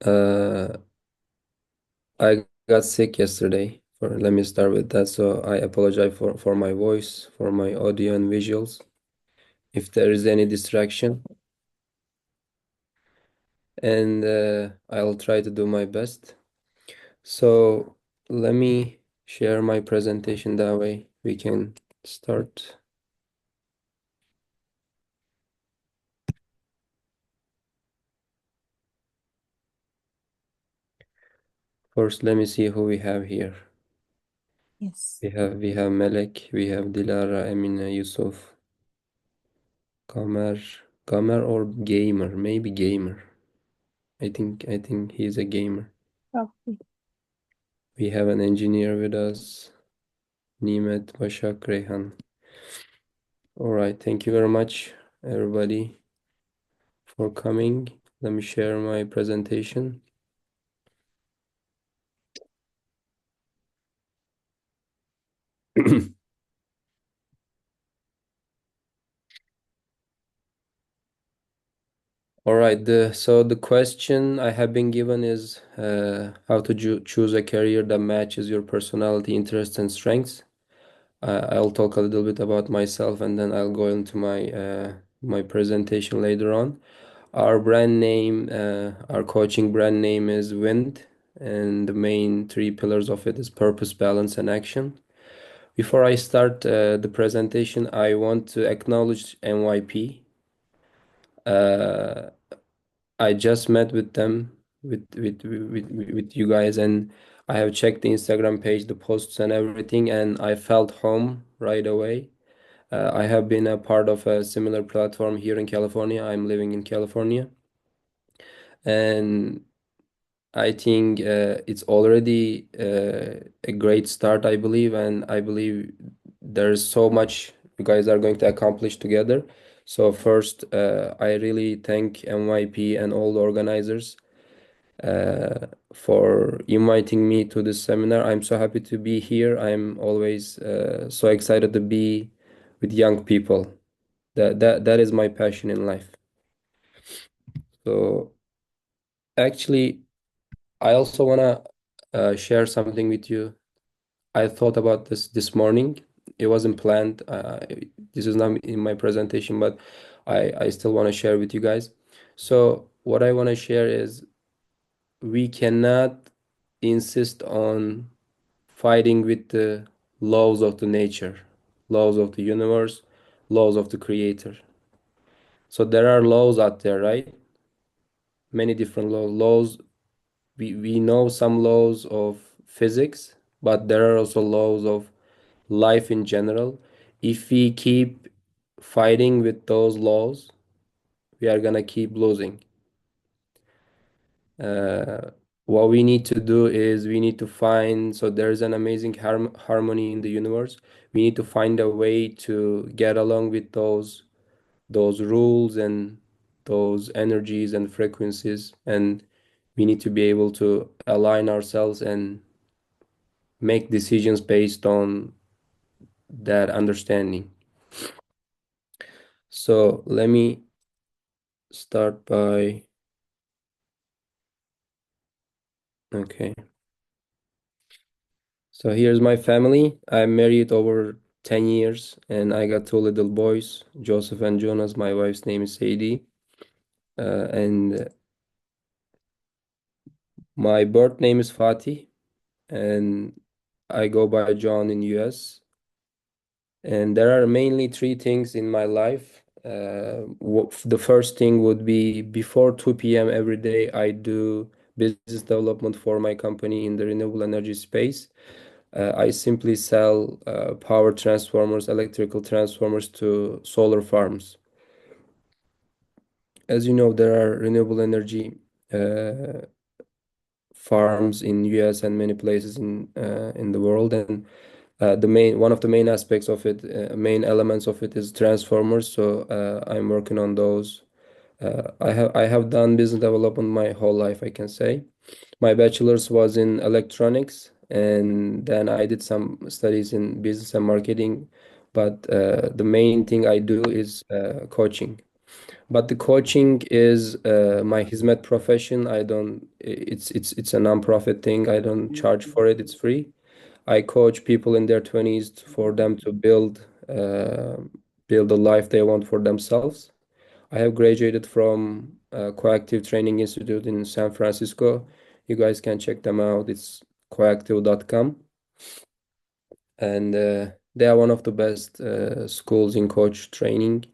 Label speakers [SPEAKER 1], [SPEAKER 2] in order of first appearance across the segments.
[SPEAKER 1] Uh, I got sick yesterday. Let me start with that. So I apologize for my voice, for my audio and visuals. If there is any distraction, and I'll try to do my best. So let me share my presentation that way we can start. First, let me see who we have here.
[SPEAKER 2] Yes.
[SPEAKER 1] We have Melek, we have Dilara, Emine, Yusuf, Kamer, Kamer or Gamer, maybe Gamer. I think he's a gamer.
[SPEAKER 2] Probably.
[SPEAKER 1] We have an engineer with us, Nimet Başak Reyhan. All right, thank you very much, everybody, for coming. Let me share my presentation. All right, so the question I have been given is how to choose a career that matches your personality, interests, and strengths. I'll talk a little bit about myself, and then I'll go into my presentation later on. Our coaching brand name is Wind, and the main three pillars of it is purpose, balance, and action. Before I start the presentation, I want to acknowledge NYP. Uh, I just met with them, with you guys, and I have checked the Instagram page, the posts, and everything, and I felt home right away. I have been a part of a similar platform here in California. I'm living in California, and I think it's already a great start, I believe, and I believe there's so much you guys are going to accomplish together. So first, I really thank NYP and all the organizers for inviting me to this seminar. I'm so happy to be here. I'm always so excited to be with young people. That is my passion in life. So actually, I also wanna share something with you. I thought about this morning. It wasn't planned. This is not in my presentation, but I still want to share with you guys. So what I want to share is we cannot insist on fighting with the laws of the nature, laws of the universe, laws of the creator. So there are laws out there, right? Many different laws. We know some laws of physics, but there are also laws of life in general. If we keep fighting with those laws, we are gonna keep losing. Uh, what we need to do is we need to find, so there's an amazing harmony in the universe. We need to find a way to get along with those rules and those energies and frequencies, and we need to be able to align ourselves and make decisions based on that understanding. So let me start by, okay. So here's my family. I'm married over 10 years and I got two little boys, Joseph and Jonas. My wife's name is Sadie. And my birth name is Fatih and I go by John in US. And there are mainly three things in my life. The first thing would be before 2 p.m. every day, I do business development for my company in the renewable energy space. I simply sell power transformers, electrical transformers to solar farms. As you know, there are renewable energy uh, farms in US and many places in the world, and the main one of the main aspects of it, main elements of it is transformers. So I'm working on those. I have done business development my whole life, I can say. My bachelor's was in electronics, and then I did some studies in business and marketing. But the main thing I do is coaching. But the coaching is my hizmet profession. I don't, it's a non-profit thing. I don't charge for it. It's free. I coach people in their 20s for them to build the life they want for themselves. I have graduated from Coactive Training Institute in San Francisco. You guys can check them out. It's coactive.com. And they are one of the best schools in coach training.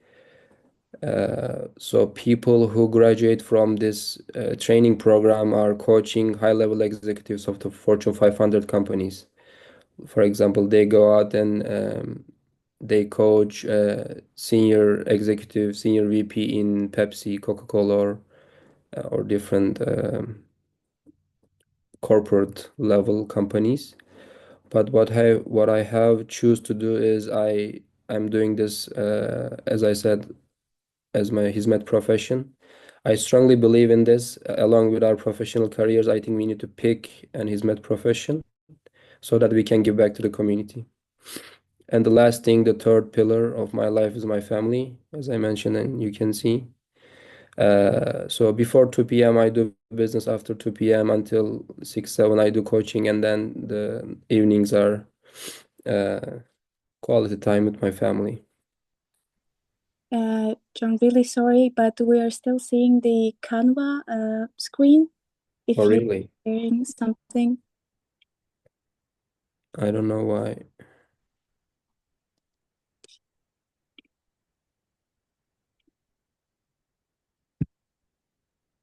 [SPEAKER 1] So people who graduate from this training program are coaching high-level executives of the Fortune 500 companies. For example, they go out and they coach senior executive, senior VP in Pepsi, Coca-Cola, or different corporate level companies. But what I have choose to do is I'm doing this as I said as my hizmet profession. I strongly believe in this. Along with our professional careers, I think we need to pick an hizmet profession so that we can give back to the community. And the last thing, the third pillar of my life is my family, as I mentioned, and you can see. So before 2 p.m., I do business. After 2 p.m. until 6, 7, I do coaching. And then the evenings are uh, quality time with my family.
[SPEAKER 2] John, really sorry, but we are still seeing the Canva screen.
[SPEAKER 1] Oh,
[SPEAKER 2] If you're
[SPEAKER 1] really?
[SPEAKER 2] sharing something,
[SPEAKER 1] I don't know why.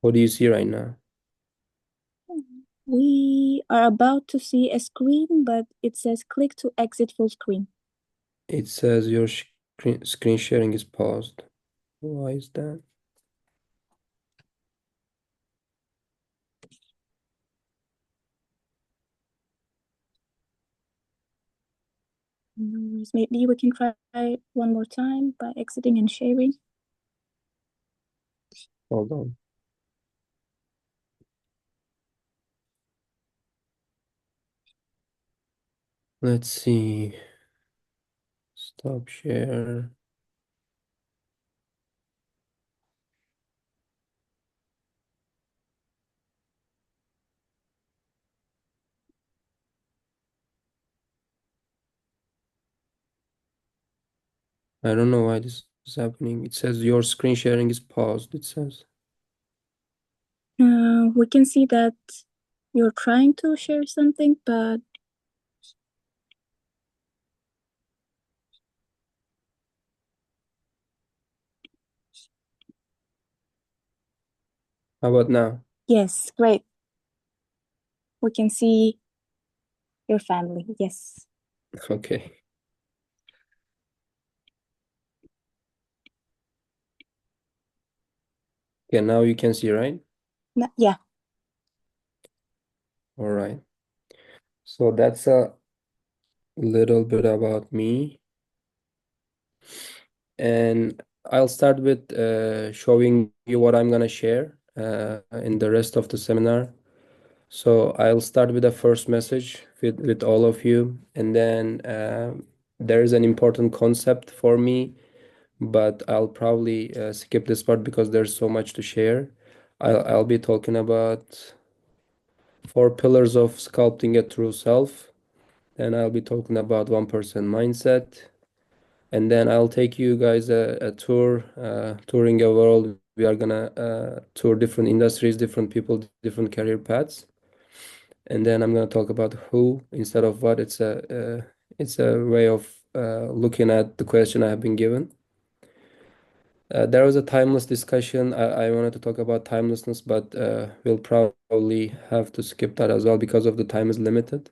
[SPEAKER 1] What do you see right now?
[SPEAKER 2] we are about to see a screen, but it says click to exit full screen.
[SPEAKER 1] It says your screen sharing is paused. Why is that?
[SPEAKER 2] No worries. Maybe we can try one more time by exiting and sharing.
[SPEAKER 1] Hold on. Let's see. Stop share. I don't know why this is happening. It says your screen sharing is paused. It says.
[SPEAKER 2] We can see that you're trying to share something, but
[SPEAKER 1] How about now?
[SPEAKER 2] yes, great. We can see your family. Yes.
[SPEAKER 1] Okay. Yeah, now you can see, right?
[SPEAKER 2] Yeah.
[SPEAKER 1] All right. So that's a little bit about me. And I'll start with showing you what I'm gonna share in the rest of the seminar. So I'll start with the first message with all of you, and then there is an important concept for me, but I'll probably skip this part because there's so much to share. I'll be talking about 4 pillars of sculpting a true self. Then I'll be talking about 1% mindset. And then I'll take you guys a tour, touring a world. We are gonna tour different industries, different people, different career paths. And then I'm gonna talk about who instead of what. It's a way of looking at the question I have been given. There was a timeless discussion. I wanted to talk about timelessness, but we'll probably have to skip that as well because of the time is limited.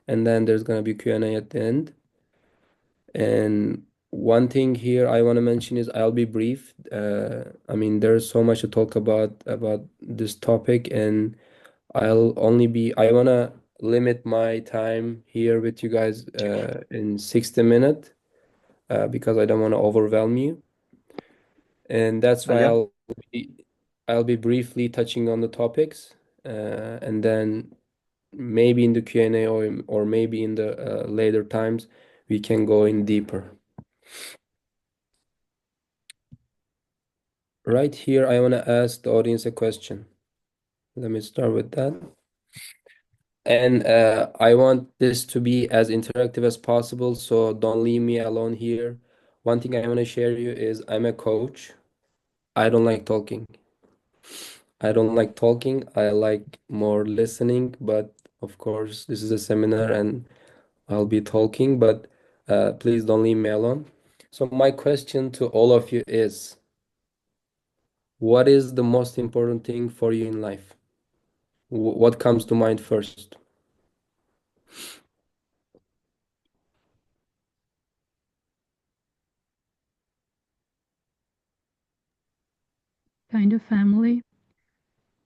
[SPEAKER 1] And then there's gonna be Q&A at the end. And one thing here I want to mention is I'll be brief. I mean, there's so much to talk about this topic, and I want to limit my time here with you guys in 60 minutes because I don't want to overwhelm you. And that's why
[SPEAKER 3] Yeah.
[SPEAKER 1] I'll be briefly touching on the topics, and then maybe in the Q&A or maybe in the later times we can go in deeper. right here, I want to ask the audience a question. Let me start with that. And I want this to be as interactive as possible, so don't leave me alone here. One thing I want to share you is I'm a coach. I don't like talking. I don't like talking. I like more listening, but of course, this is a seminar and I'll be talking, but please don't leave me alone. So my question to all of you is, what is the most important thing for you in life? What comes to mind first?
[SPEAKER 3] Kind of family,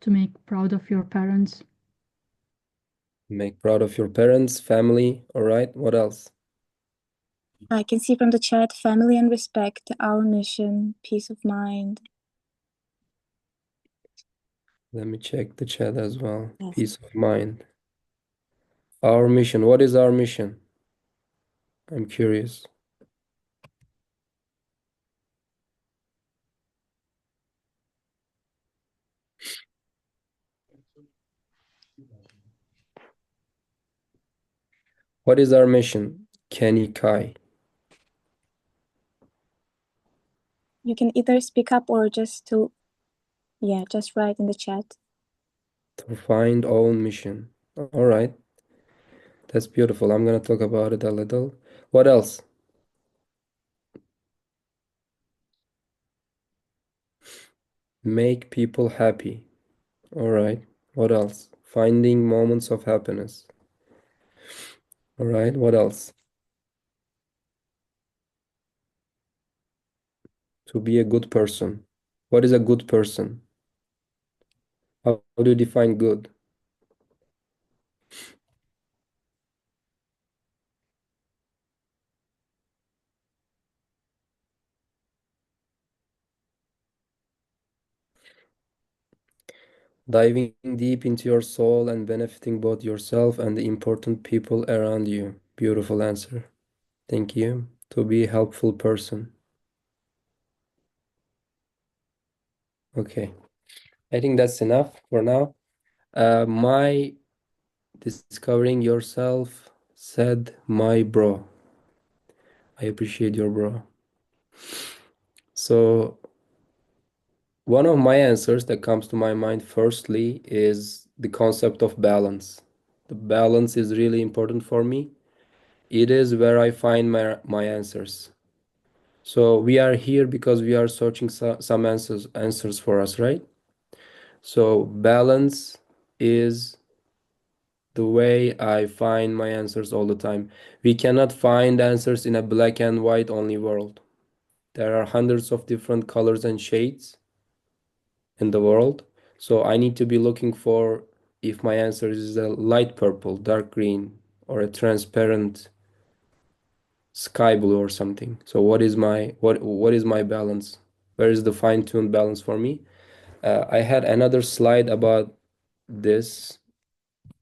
[SPEAKER 3] to make proud of your parents.
[SPEAKER 1] Make proud of your parents, family, all right? What else?
[SPEAKER 2] I can see from the chat family and respect, our mission, peace of mind.
[SPEAKER 1] Let me check the chat as well.
[SPEAKER 2] Yes.
[SPEAKER 1] Peace of mind. Our mission. What is our mission? I'm curious. What is our mission? Kenny Kai.
[SPEAKER 2] You can either speak up or just write in the chat.
[SPEAKER 1] To find own mission. All right. That's beautiful. I'm gonna talk about it a little. What else? Make people happy. All right. What else? Finding moments of happiness. All right. What else? To be a good person. What is a good person? How do you define good? Diving deep into your soul and benefiting both yourself and the important people around you. Beautiful answer. Thank you. To be a helpful person. Okay. I think that's enough for now. My discovering yourself said my bro. I appreciate your bro. So one of my answers that comes to my mind firstly is the concept of balance. The balance is really important for me. It is where I find my answers. So we are here because we are searching some answers for us, right? So balance is the way I find my answers all the time. We cannot find answers in a black and white only world. There are hundreds of different colors and shades in the world. So I need to be looking for if my answer is a light purple, dark green, or a transparent sky blue or something. So what is my balance? Where is the fine-tuned balance for me? I had another slide about this,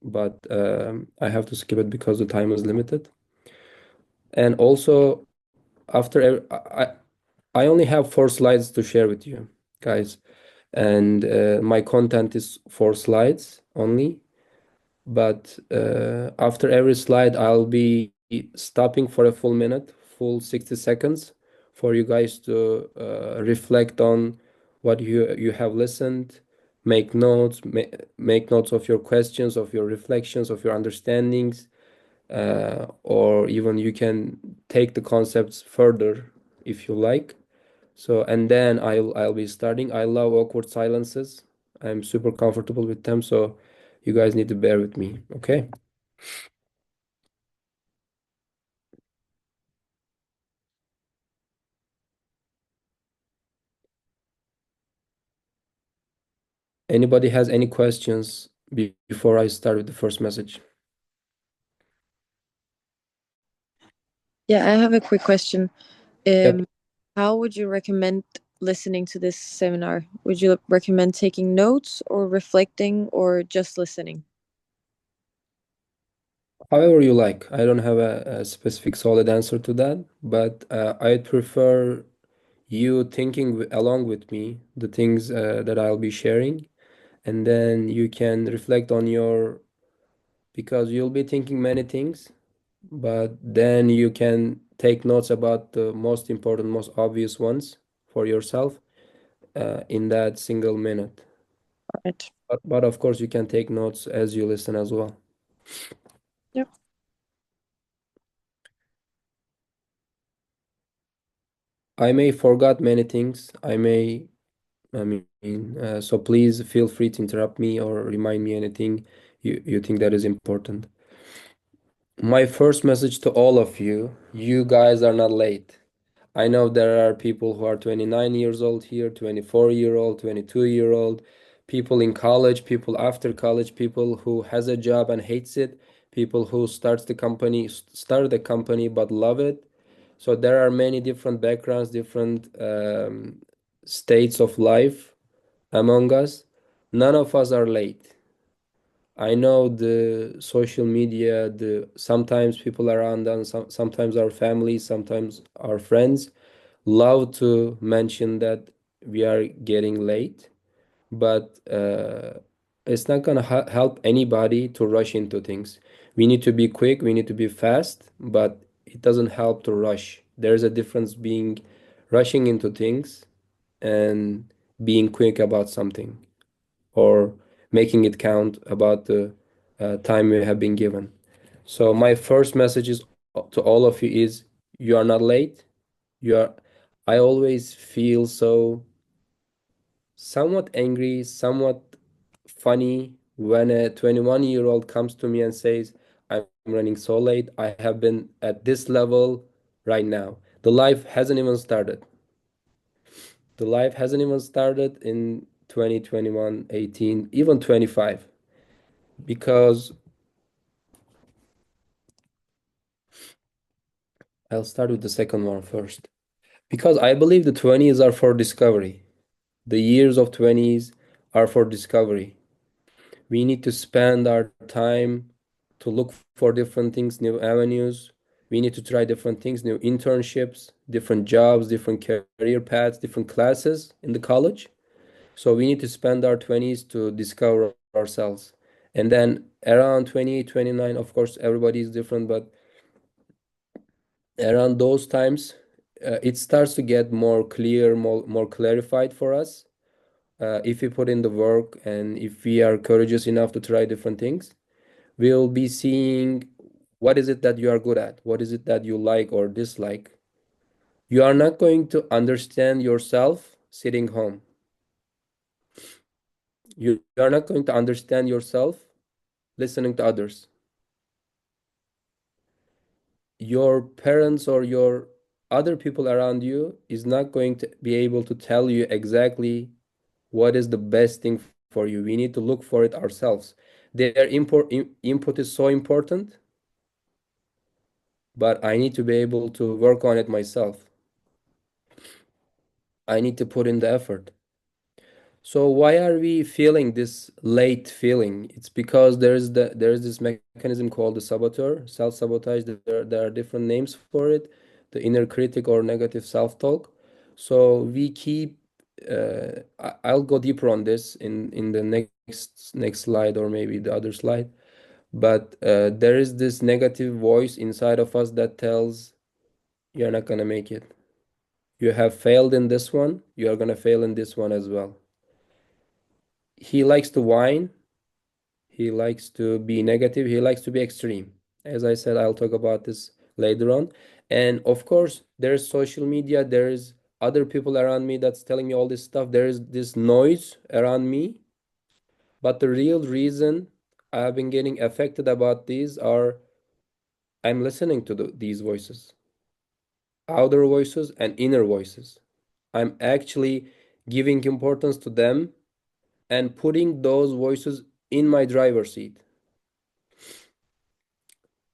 [SPEAKER 1] but I have to skip it because the time is limited. And also, I only have 4 slides to share with you guys, and my content is 4 slides only. But after every slide, I'll be stopping for a full minute, full 60 seconds, for you guys to reflect on what you have listened, make notes, make notes of your questions, of your reflections, of your understandings, or even you can take the concepts further if you like. So, and then I'll be starting. I love awkward silences. I'm super comfortable with them, so you guys need to bear with me, okay? Anybody has any questions before I start with the first message?
[SPEAKER 4] Yeah, I have a quick question.
[SPEAKER 1] Yep.
[SPEAKER 4] How would you recommend listening to this seminar? Would you recommend taking notes or reflecting or just listening?
[SPEAKER 1] However you like. I don't have a specific solid answer to that, but I'd prefer you thinking along with me the things that I'll be sharing, and then you can reflect on your, because you'll be thinking many things, but then you can take notes about the most important, most obvious ones for yourself in that single minute.
[SPEAKER 4] Right.
[SPEAKER 1] But of course, you can take notes as you listen as well.
[SPEAKER 4] Yep.
[SPEAKER 1] I may forgot many things. I mean, so please feel free to interrupt me or remind me anything you think that is important. My first message to all of you, you guys are not late. I know there are people who are 29 years old here, 24-year-old, 22-year-old, people in college, people after college, people who has a job and hates it, people who started a company but love it. So there are many different backgrounds, different states of life among us. None of us are late. I know the social media, the sometimes people around us, sometimes our families, sometimes our friends love to mention that we are getting late, but it's not gonna help anybody to rush into things. We need to be quick, we need to be fast, but it doesn't help to rush. There's a difference being rushing into things and being quick about something, or making it count about the time we have been given. So my first message is to all of you is you are not late. You are. I always feel so somewhat angry, somewhat funny when a 21-year-old comes to me and says, I'm running so late. I have been at this level right now. The life hasn't even started. The life hasn't even started in 2021, 18, even 25. Because I'll start with the second one first. Because I believe the 20s are for discovery. The years of 20s are for discovery. We need to spend our time to look for different things, new avenues. We need to try different things, new internships, different jobs, different career paths, different classes in the college. So we need to spend our 20s to discover ourselves. And then around 28, 29, of course, everybody is different, but around those times, it starts to get more clear, more clarified for us. If we put in the work and if we are courageous enough to try different things, we'll be seeing what is it that you are good at, what is it that you like or dislike. You are not going to understand yourself sitting home. You are not going to understand yourself listening to others. Your parents or your other people around you is not going to be able to tell you exactly what is the best thing for you. We need to look for it ourselves. Their input is so important, but I need to be able to work on it myself. I need to put in the effort. So why are we feeling this late feeling? It's because there's this mechanism called the saboteur, self-sabotage. There are different names for it, the inner critic or negative self-talk. So we keep I'll go deeper on this in the next slide or maybe the other slide. But there is this negative voice inside of us that tells you're not gonna make it. You have failed in this one, you are gonna fail in this one as well. He likes to whine, he likes to be negative, he likes to be extreme. As I said, I'll talk about this later on. And of course, there's social media, there's other people around me that's telling me all this stuff. There is this noise around me. But the real reason I've been getting affected about these are I'm listening to these voices, outer voices and inner voices. I'm actually giving importance to them and putting those voices in my driver's seat.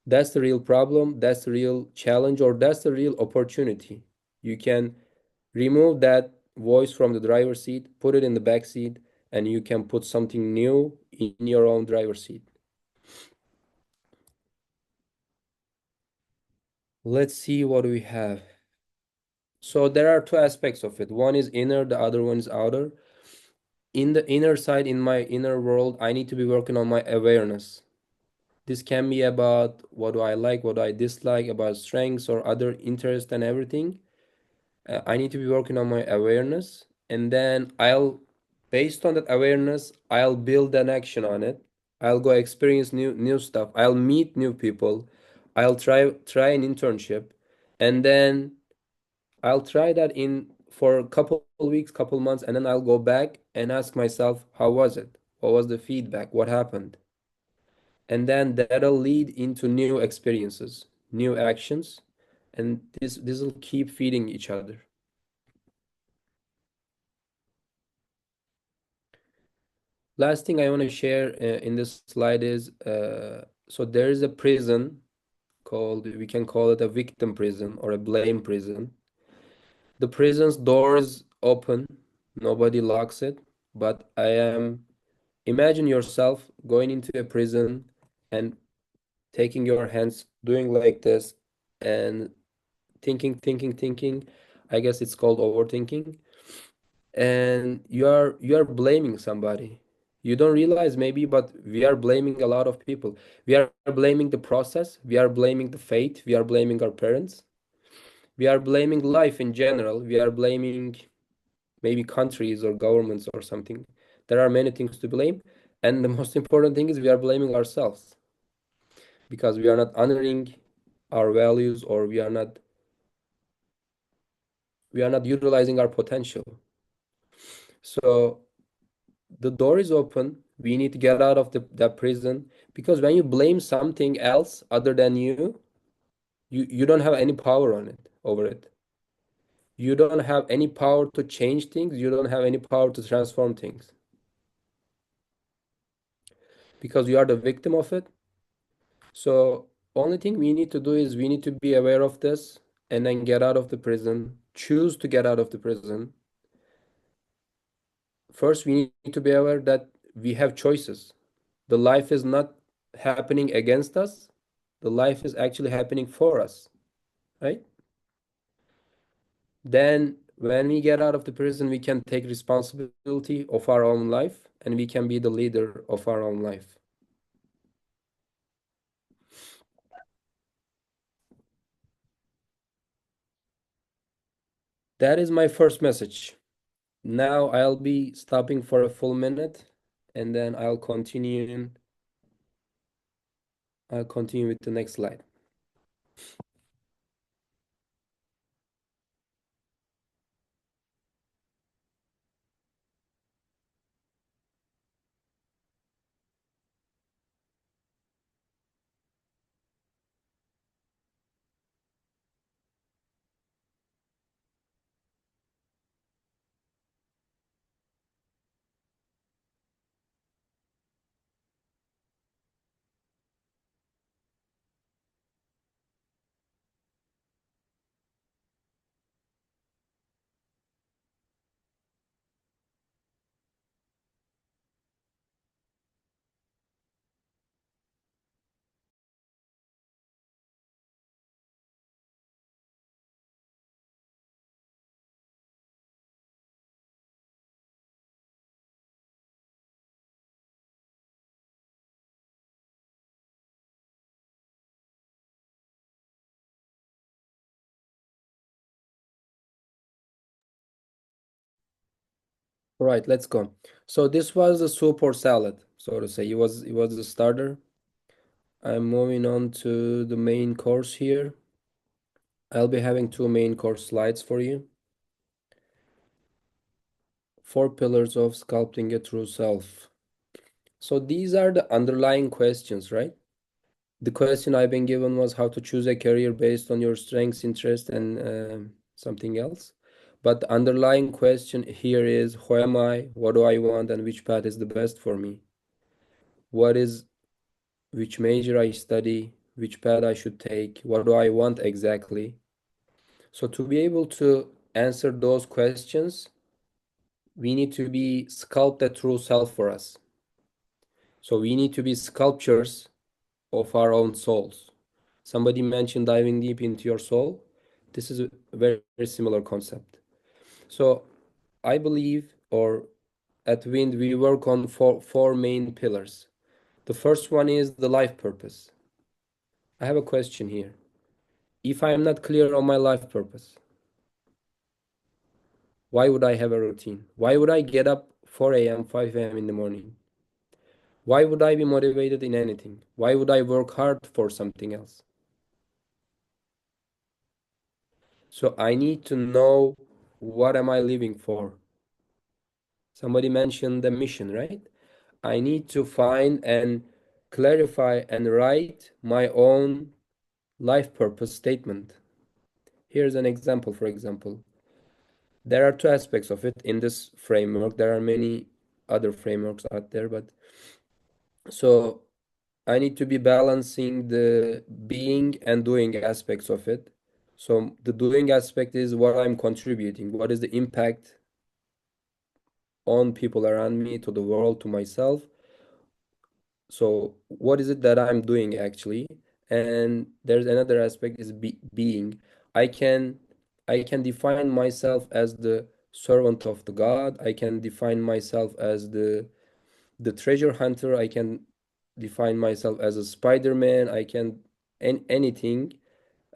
[SPEAKER 1] That's the real problem. That's the real challenge, or that's the real opportunity. You can remove that voice from the driver's seat, put it in the back seat, and you can put something new in your own driver's seat. Let's see what we have. So there are two aspects of it. One is inner, the other one is outer. In the inner side, in my inner world, I need to be working on my awareness. This can be about what do I like, what do I dislike, about strengths or other interests and everything. I need to be working on my awareness, and then based on that awareness, I'll build an action on it. I'll go experience new stuff. I'll meet new people. I'll try an internship, and then I'll try that in for a couple weeks, couple months, and then I'll go back and ask myself, how was it? What was the feedback? What happened? And then that'll lead into new experiences, new actions, and this will keep feeding each other. Last thing I want to share in this slide is so there is a prison called, we can call it a victim prison or a blame prison. The prison's door is open, nobody locks it, but imagine yourself going into a prison and taking your hands, doing like this, and thinking. I guess it's called overthinking. And you are blaming somebody. You don't realize maybe, but we are blaming a lot of people. We are blaming the process, we are blaming the fate, we are blaming our parents, we are blaming life in general, we are blaming maybe countries or governments or something. There are many things to blame, and the most important thing is we are blaming ourselves because we are not honoring our values, or we are not utilizing our potential. So the door is open. We need to get out of that prison, because when you blame something else other than you don't have any power on it, over it. You don't have any power to change things. You don't have any power to transform things, because you are the victim of it. So only thing we need to do is we need to be aware of this and then get out of the prison, choose to get out of the prison. First, we need to be aware that we have choices. The life is not happening against us. The life is actually happening for us, right? Then when we get out of the prison, we can take responsibility of our own life, and we can be the leader of our own life. That is my first message. Now I'll be stopping for a full minute, and then I'll continue with the next slide. All right, let's go. So this was the soup or salad, so to say. It was the starter. I'm moving on to the main course here. I'll be having two main course slides for you. 4 pillars of sculpting a true self. So these are the underlying questions, right? The question I've been given was how to choose a career based on your strengths, interests, and something else. But the underlying question here is, who am I? What do I want? And which path is the best for me? Which major I study? Which path I should take? What do I want exactly? So to be able to answer those questions, we need to be sculpt a true self for us. So we need to be sculptures of our own souls. Somebody mentioned diving deep into your soul. This is very, very similar concept. So I believe, or at Wind, we work on four main pillars. The first one is the life purpose. I have a question here. If I am not clear on my life purpose, why would I have a routine? Why would I get up 4 a.m., 5 a.m. in the morning? Why would I be motivated in anything? Why would I work hard for something else? So I need to know, what am I living for? Somebody mentioned the mission, right? I need to find and clarify and write my own life purpose statement. Here's an example, for example. There are two aspects of it in this framework. There are many other frameworks out there, but so I need to be balancing the being and doing aspects of it. So the doing aspect is what I'm contributing, what is the impact on people around me, to the world, to myself. So what is it that I'm doing actually? And there's another aspect is being. I can I can define myself as the servant of the God. I can define myself as the treasure hunter. I can define myself as a Spider-Man. I can anything.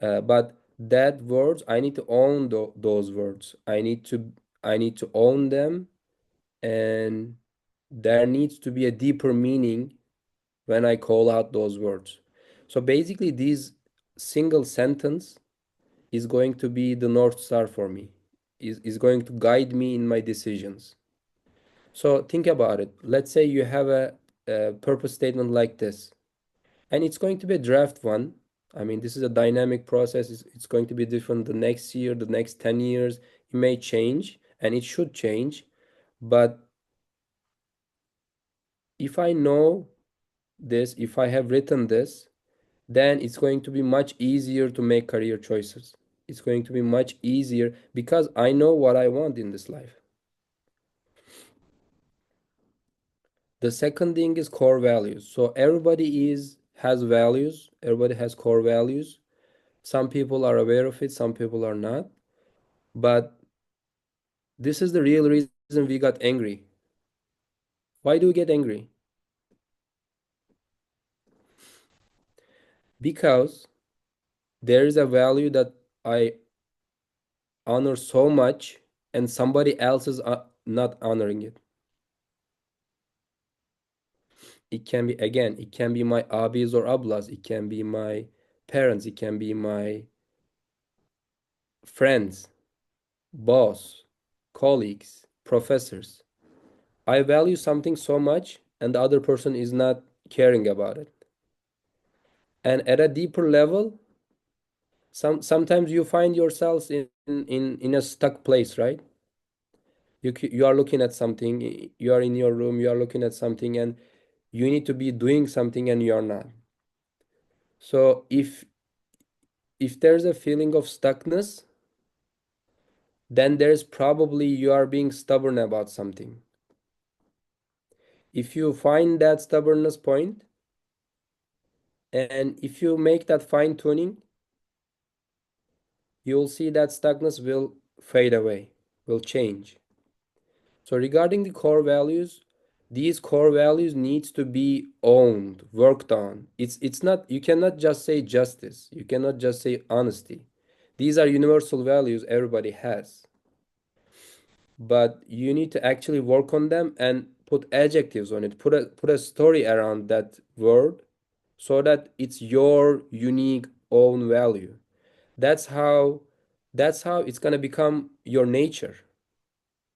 [SPEAKER 1] But that words, I need to own those words. I need to own them, and there needs to be a deeper meaning when I call out those words. So basically, this single sentence is going to be the North Star for me, is going to guide me in my decisions. So think about it. Let's say you have a purpose statement like this, and it's going to be a draft one. I mean, this is a dynamic process. It's going to be different the next year, the next 10 years. It may change, and it should change. But if I know this, if I have written this, then it's going to be much easier to make career choices. It's going to be much easier because I know what I want in this life. The second thing is core values. So everybody has values, everybody has core values. Some people are aware of it, some people are not. But this is the real reason we got angry. Why do we get angry? Because there is a value that I honor so much and somebody else is not honoring it. It can be, again, it can be my abis or ablas, it can be my parents, it can be my friends, boss, colleagues, professors. I value something so much and the other person is not caring about it. And at a deeper level, sometimes you find yourselves in a stuck place, right? You are looking at something, you are in your room, you are looking at something, and you need to be doing something and you are not. So if there's a feeling of stuckness, then there's probably you are being stubborn about something. If you find that stubbornness point, and if you make that fine tuning, you'll see that stuckness will fade away, will change. So regarding the core values, these core values needs to be owned, worked on. It's not, you cannot just say justice, you cannot just say honesty. These are universal values everybody has. But you need to actually work on them and put adjectives on it, put a story around that word so that it's your unique own value. That's how it's going to become your nature.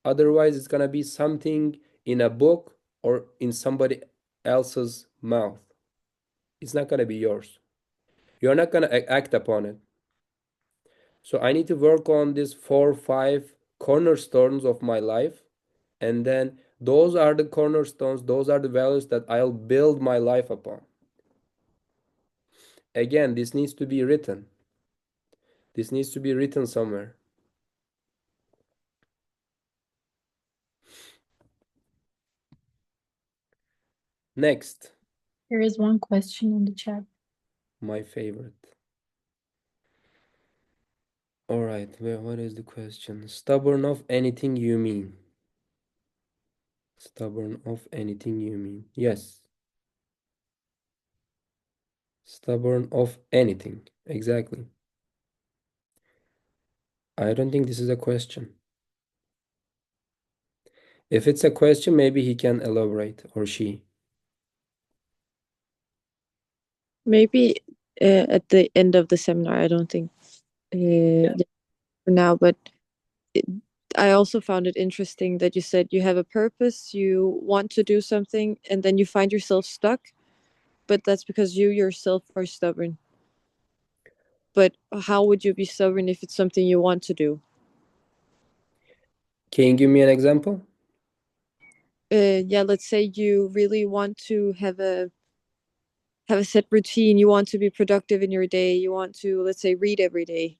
[SPEAKER 1] Otherwise it's going to be something in a book or in somebody else's mouth. It's not going to be yours. You're not going to act upon it. So I need to work on these 4 or 5 cornerstones of my life. And then those are the cornerstones, those are the values that I'll build my life upon. Again, this needs to be written. This needs to be written somewhere. Next,
[SPEAKER 3] There is one question in the chat.
[SPEAKER 1] my favorite. All right, what is the question? Stubborn of anything you mean. Stubborn of anything you mean. Yes. Stubborn of anything. Exactly. I don't think this is a question. If it's a question, maybe he can elaborate, or she.
[SPEAKER 4] Maybe at the end of the seminar. I don't think for now, but it, I also found it interesting that you said you have a purpose, you want to do something, and then you find yourself stuck, but that's because you yourself are stubborn. But how would you be stubborn if it's something you want to do?
[SPEAKER 1] Can you give me an example?
[SPEAKER 4] Yeah, let's say you really want to have a set routine, you want to be productive in your day, you want to, let's say, read every day,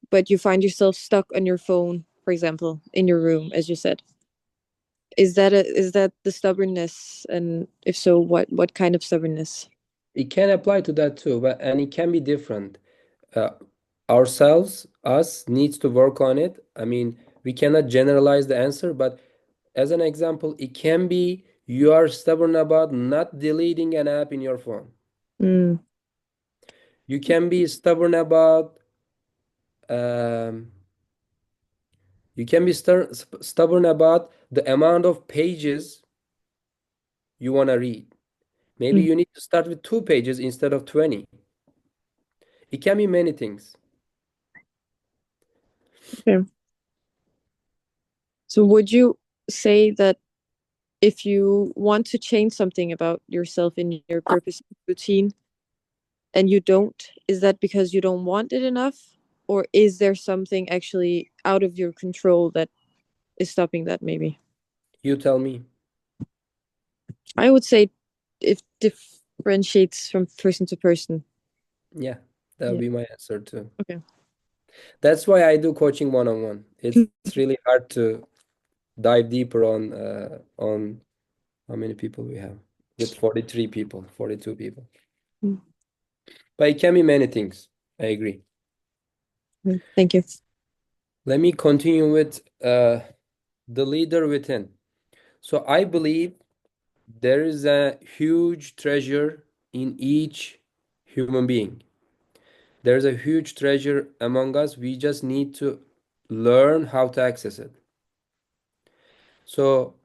[SPEAKER 4] but you find yourself stuck on your phone, for example, in your room, as you said. Is that the stubbornness? And if so, what kind of stubbornness?
[SPEAKER 1] It can apply to that too, but and it can be different. Uh, us needs to work on it. I mean, we cannot generalize the answer, but as an example, it can be you are stubborn about not deleting an app in your phone.
[SPEAKER 4] Mm,
[SPEAKER 1] You can be stubborn about um, you can be stubborn about the amount of pages you want to read. Maybe
[SPEAKER 4] mm,
[SPEAKER 1] you need to start with 2 pages instead of 20. It can be many things.
[SPEAKER 4] okay. So would you say that if you want to change something about yourself in your purpose routine and you don't, is that because you don't want it enough? Or is there something actually out of your control that is stopping that maybe?
[SPEAKER 1] You tell me.
[SPEAKER 4] I would say it differentiates from person to person.
[SPEAKER 1] Yeah, that would
[SPEAKER 4] Yeah.
[SPEAKER 1] be my answer too.
[SPEAKER 4] Okay.
[SPEAKER 1] That's why I do coaching one-on-one. It's really hard to dive deeper on how many people we have with 43 people, 42 people.
[SPEAKER 4] Mm,
[SPEAKER 1] But it can be many things. I agree.
[SPEAKER 4] thank you.
[SPEAKER 1] Let me continue with the leader within. So I believe there is a huge treasure in each human being. There's a huge treasure among us. We just need to learn how to access it. So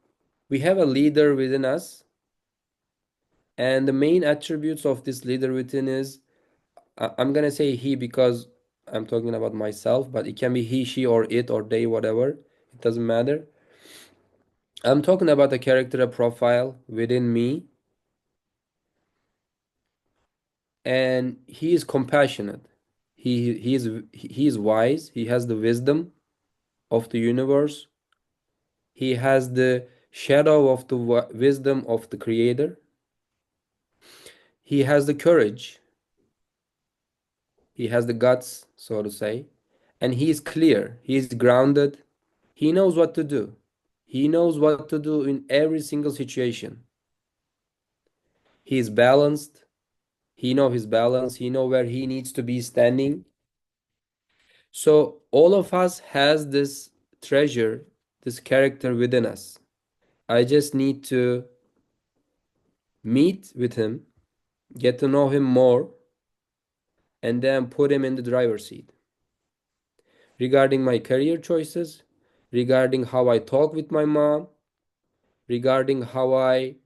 [SPEAKER 1] we have a leader within us, and the main attributes of this leader within is I'm gonna say he because I'm talking about myself, but it can be he, she, or it, or they, whatever. It doesn't matter. I'm talking about a character, a profile within me, and he is compassionate. He is wise. He has the wisdom of the universe. He has the shadow of the wisdom of the creator. He has the courage. He has the guts, so to say. And he is clear. He is grounded. He knows what to do. He knows what to do in every single situation. He is balanced. He know his balance. He know where he needs to be standing. So all of us has this treasure, this character within us. I just need to meet with him, get to know him more, and then put him in the driver's seat. Regarding my career choices, regarding how I talk with my mom, regarding how I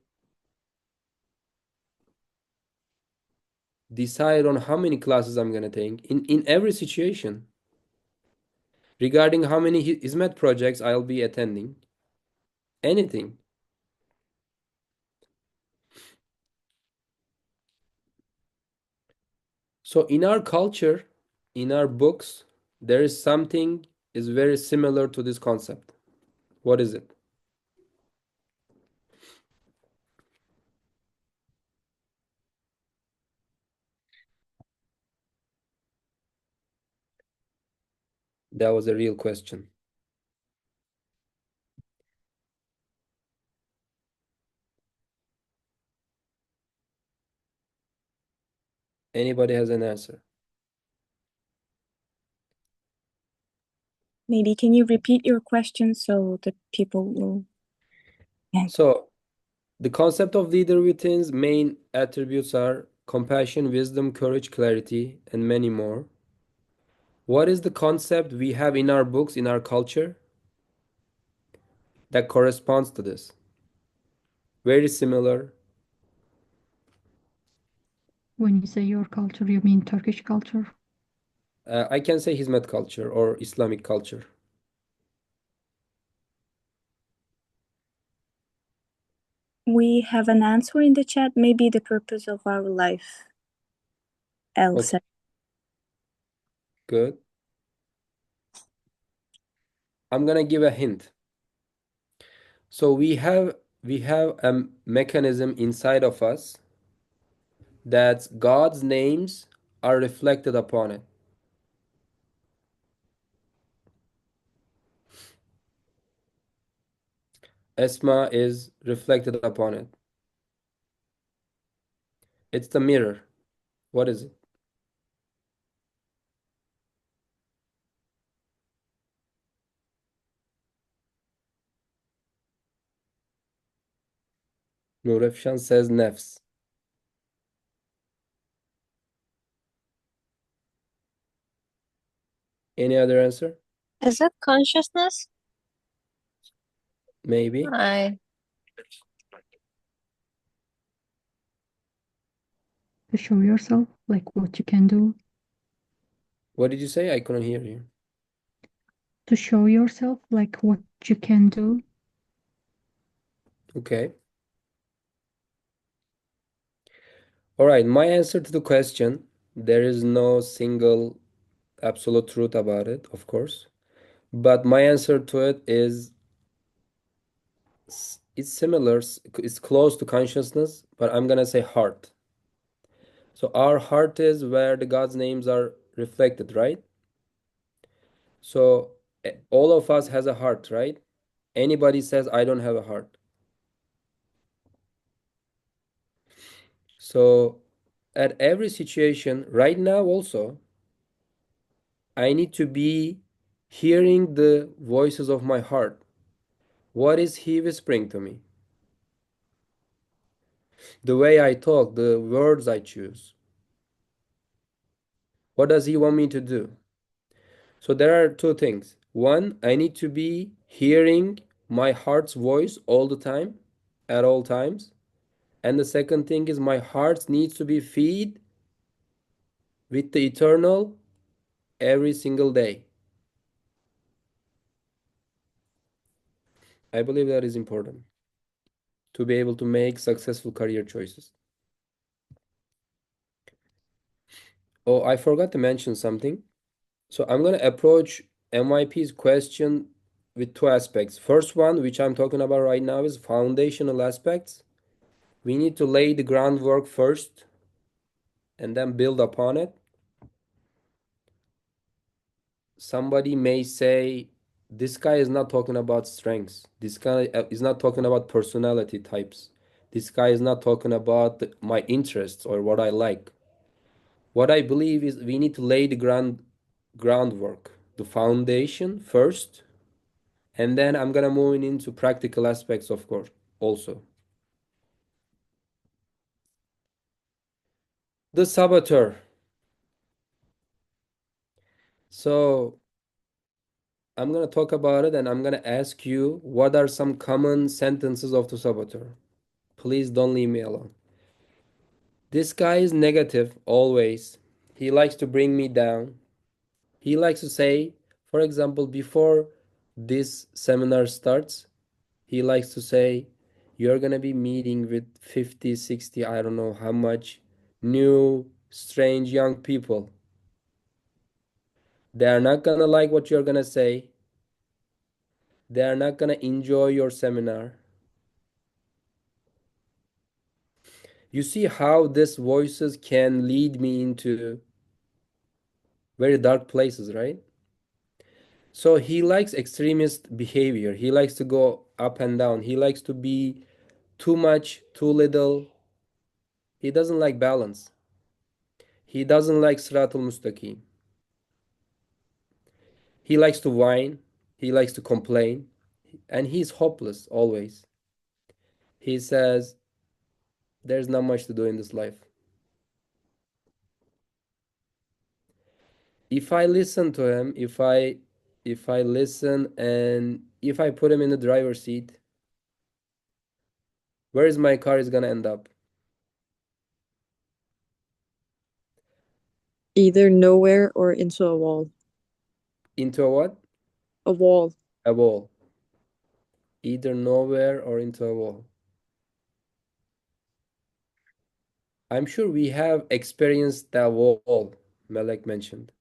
[SPEAKER 1] decide on how many classes I'm going to take in every situation, regarding how many hizmet projects I'll be attending, anything. So in our culture, in our books, there is something is very similar to this concept. What is it? That was a real question. Anybody has an answer?
[SPEAKER 2] Maybe can you repeat your question so the people will. Yeah.
[SPEAKER 1] So the concept of leader within's main attributes are compassion, wisdom, courage, clarity, and many more. What is the concept we have in our books, in our culture, that corresponds to this? Very similar.
[SPEAKER 3] When you say your culture, you mean Turkish culture?
[SPEAKER 1] I can say Hizmet culture or Islamic culture.
[SPEAKER 2] We have an answer in the chat. Maybe the purpose of our life. Elsa.
[SPEAKER 1] Okay, good. I'm gonna give a hint. So we have a mechanism inside of us that God's names are reflected upon it. Esma is reflected upon it. It's the mirror. What is it? Nurefshan says nefs. Any other answer?
[SPEAKER 5] Is it consciousness?
[SPEAKER 1] Maybe.
[SPEAKER 5] I
[SPEAKER 3] To show yourself, like what you can do.
[SPEAKER 1] What did you say? I couldn't hear you.
[SPEAKER 3] To show yourself, like what you can do.
[SPEAKER 1] Okay. All right. My answer to the question, there is no single absolute truth about it, of course. But my answer to it is it's similar, it's close to consciousness, but I'm gonna say heart. So our heart is where the God's names are reflected, right? So all of us has a heart, right? Anybody says I don't have a heart. So at every situation, right now also, I need to be hearing the voices of my heart. What is he whispering to me? The way I talk, the words I choose. What does he want me to do? So there are two things. One, I need to be hearing my heart's voice all the time, at all times. And the second thing is my heart needs to be fed with the eternal every single day. I believe that is important to be able to make successful career choices. Oh, I forgot to mention something. So I'm going to approach NYP's question with two aspects. First one, which I'm talking about right now, is foundational aspects. We need to lay the groundwork first and then build upon it. Somebody may say, this guy is not talking about strengths. This guy is not talking about personality types. This guy is not talking about my interests or what I like. What I believe is we need to lay the groundwork, the foundation first, and then I'm gonna move into practical aspects, of course, also. The saboteur. So I'm gonna talk about it and I'm gonna ask you what are some common sentences of the saboteur. Please don't leave me alone. This guy is negative always. He likes to bring me down. He likes to say, for example, before this seminar starts, he likes to say, you're gonna be meeting with 50, 60, I don't know how much new, strange young people. They are not gonna like what you're gonna say. They are not gonna enjoy your seminar. You see how these voices can lead me into very dark places, right? So he likes extremist behavior. He likes to go up and down. He likes to be too much, too little. He doesn't like balance. He doesn't like Siratul Mustaqim. He likes to whine, he likes to complain, and he's hopeless always. He says, there's not much to do in this life. If I listen to him, if I listen and if I put him in the driver's seat, where is my car is gonna end up?
[SPEAKER 4] Either nowhere or into a wall.
[SPEAKER 1] Into a what?
[SPEAKER 4] A wall.
[SPEAKER 1] A wall. Either nowhere or into a wall. I'm sure we have experienced that wall Melek mentioned.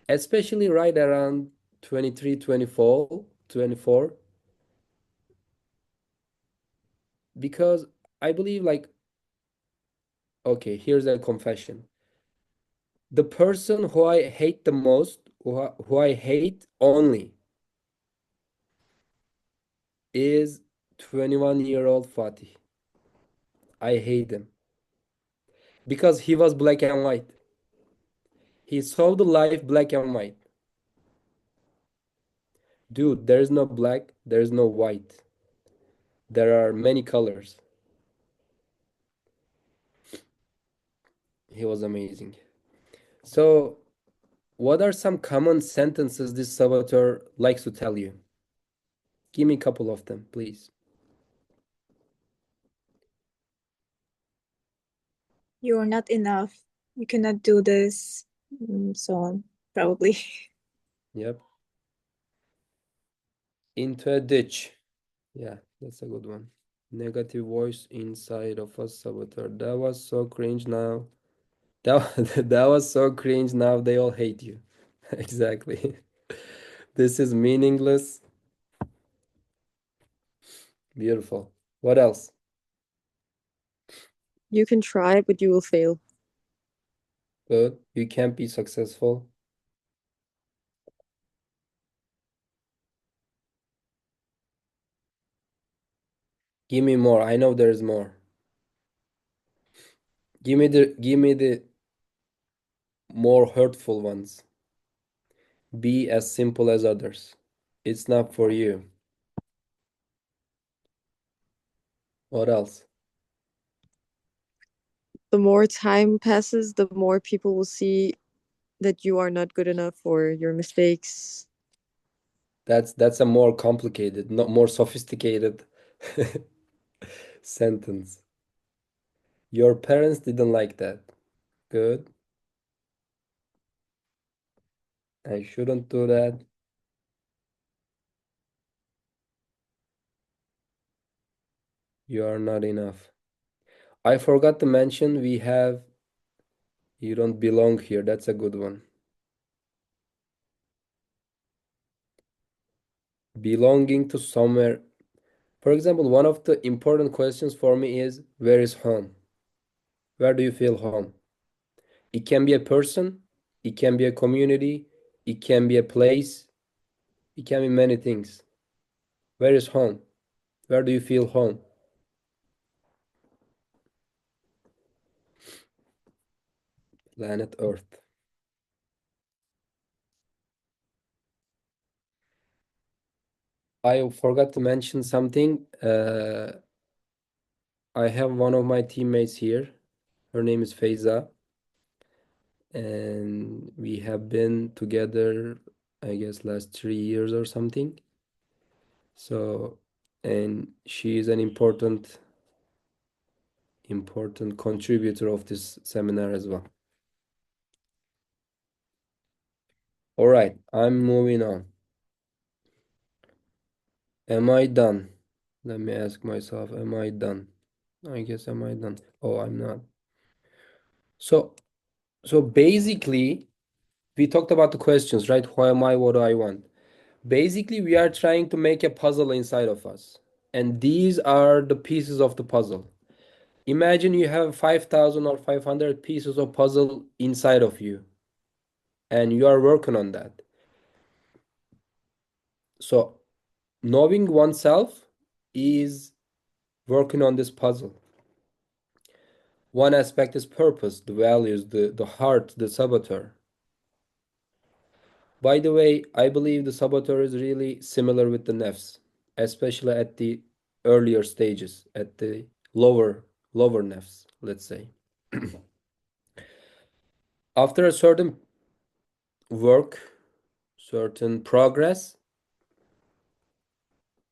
[SPEAKER 1] Especially right around 23, 24, because I believe like, okay, here's a confession. The person who I hate the most, who I hate only, is 21-year-old Fatih. I hate him because he was black and white. He saw the life black and white. Dude, there's no black, there's no white. There are many colors. He was amazing. So, what are some common sentences this saboteur likes to tell you? Give me a couple of them, please.
[SPEAKER 2] You are not enough. You cannot do this. So on, probably.
[SPEAKER 1] Yep. Into a ditch. Yeah, that's a good one. Negative voice inside of a saboteur. That was so cringe now. That was so cringe now they all hate you. Exactly. This is meaningless. Beautiful. What else?
[SPEAKER 4] You can try, but you will fail.
[SPEAKER 1] Good. You can't be successful. Give me more. I know there's more. Give me the more hurtful ones. Be as simple as others. It's not for you. What else?
[SPEAKER 4] The more time passes, the more people will see that you are not good enough or your mistakes.
[SPEAKER 1] That's a more complicated, not more sophisticated sentence. Your parents didn't like that. Good. I shouldn't do that. You are not enough. I forgot to mention we have you don't belong here. That's a good one. Belonging to somewhere. For example, one of the important questions for me is where is home? Where do you feel home? It can be a person, it can be a community, it can be a place, it can be many things. Where is home? Where do you feel home? Planet Earth. I forgot to mention something. I have one of my teammates here. Her name is Feyza. And we have been together, I guess, last 3 years or something. So, and she is an important contributor of this seminar as well. All right, I'm moving on. Am I done? Let me ask myself, am I done? I guess am I done? Oh, I'm not. So basically, we talked about the questions, right? Who am I? What do I want? Basically, we are trying to make a puzzle inside of us. And these are the pieces of the puzzle. Imagine you have 5,000 or 500 pieces of puzzle inside of you, and you are working on that. So, knowing oneself is working on this puzzle. One aspect is purpose, the values, the heart, the saboteur. By the way, I believe the saboteur is really similar with the nefs, especially at the earlier stages, at the lower nefs, let's say. After a certain work, certain progress,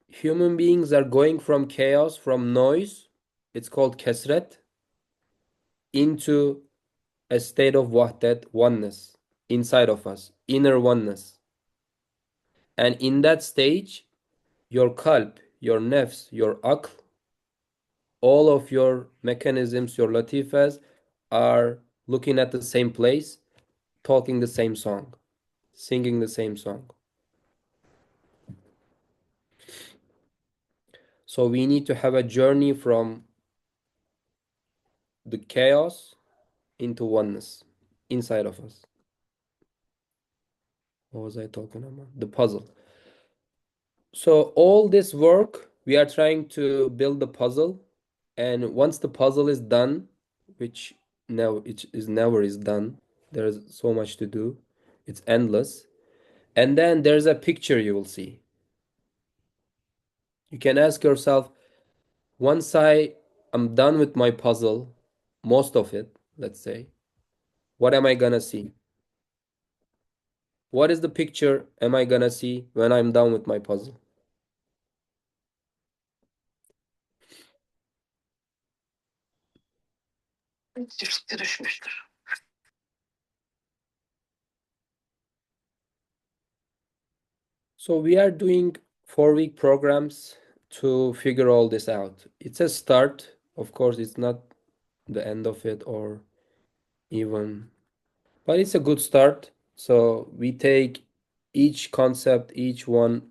[SPEAKER 1] human beings are going from chaos, from noise, it's called kesret, into a state of wahdat, oneness, inside of us, inner oneness. And in that stage, your kalb, your nefs, your aql, all of your mechanisms, your latifas are looking at the same place, talking the same song, singing the same song. So we need to have a journey from the chaos into oneness inside of us. What was I talking about? The puzzle. So all this work, we are trying to build the puzzle, and once the puzzle is done, which now it is never is done, there's so much to do. It's endless. And then there's a picture you will see. You can ask yourself, once I'm done with my puzzle, most of it, let's say, what am I gonna see? What is the picture am I gonna see when I'm done with my puzzle? So we are doing 4-week programs to figure all this out. It's a start. Of course, it's not the end of it or even, but it's a good start. So we take each concept, each one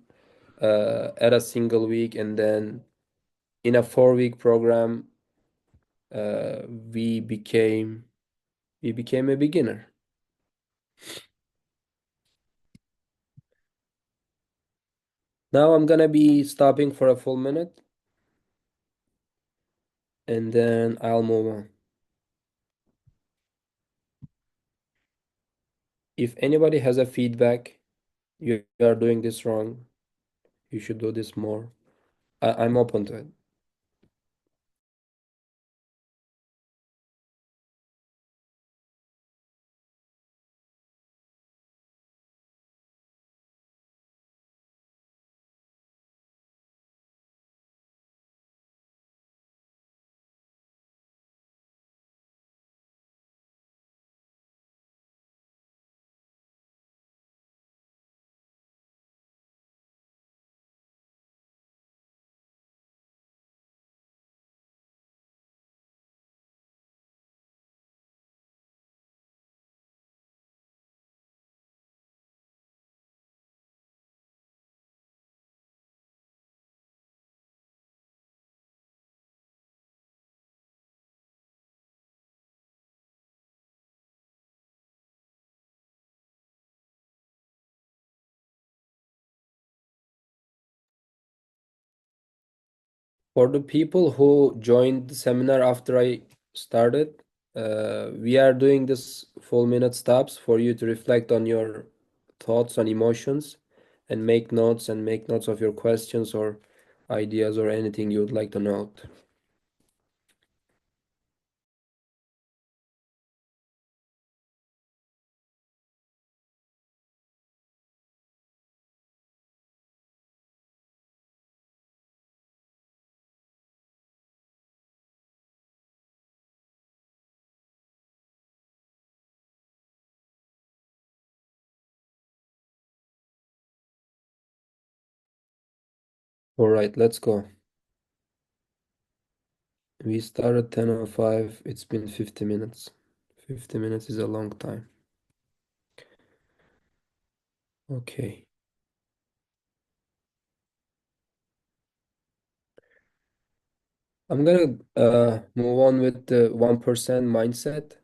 [SPEAKER 1] at a single week, and then in a 4-week program, uh, we became we became a beginner. Now I'm gonna be stopping for a full minute, and then I'll move on. If anybody has a feedback, you are doing this wrong, you should do this more. I'm open to it. For the people who joined the seminar after I started, we are doing this full minute stops for you to reflect on your thoughts and emotions and make notes of your questions or ideas or anything you would like to note. All right, let's go. We started 10:05. It's been 50 minutes. 50 minutes is a long time. Okay. I'm gonna move on with the 1% mindset.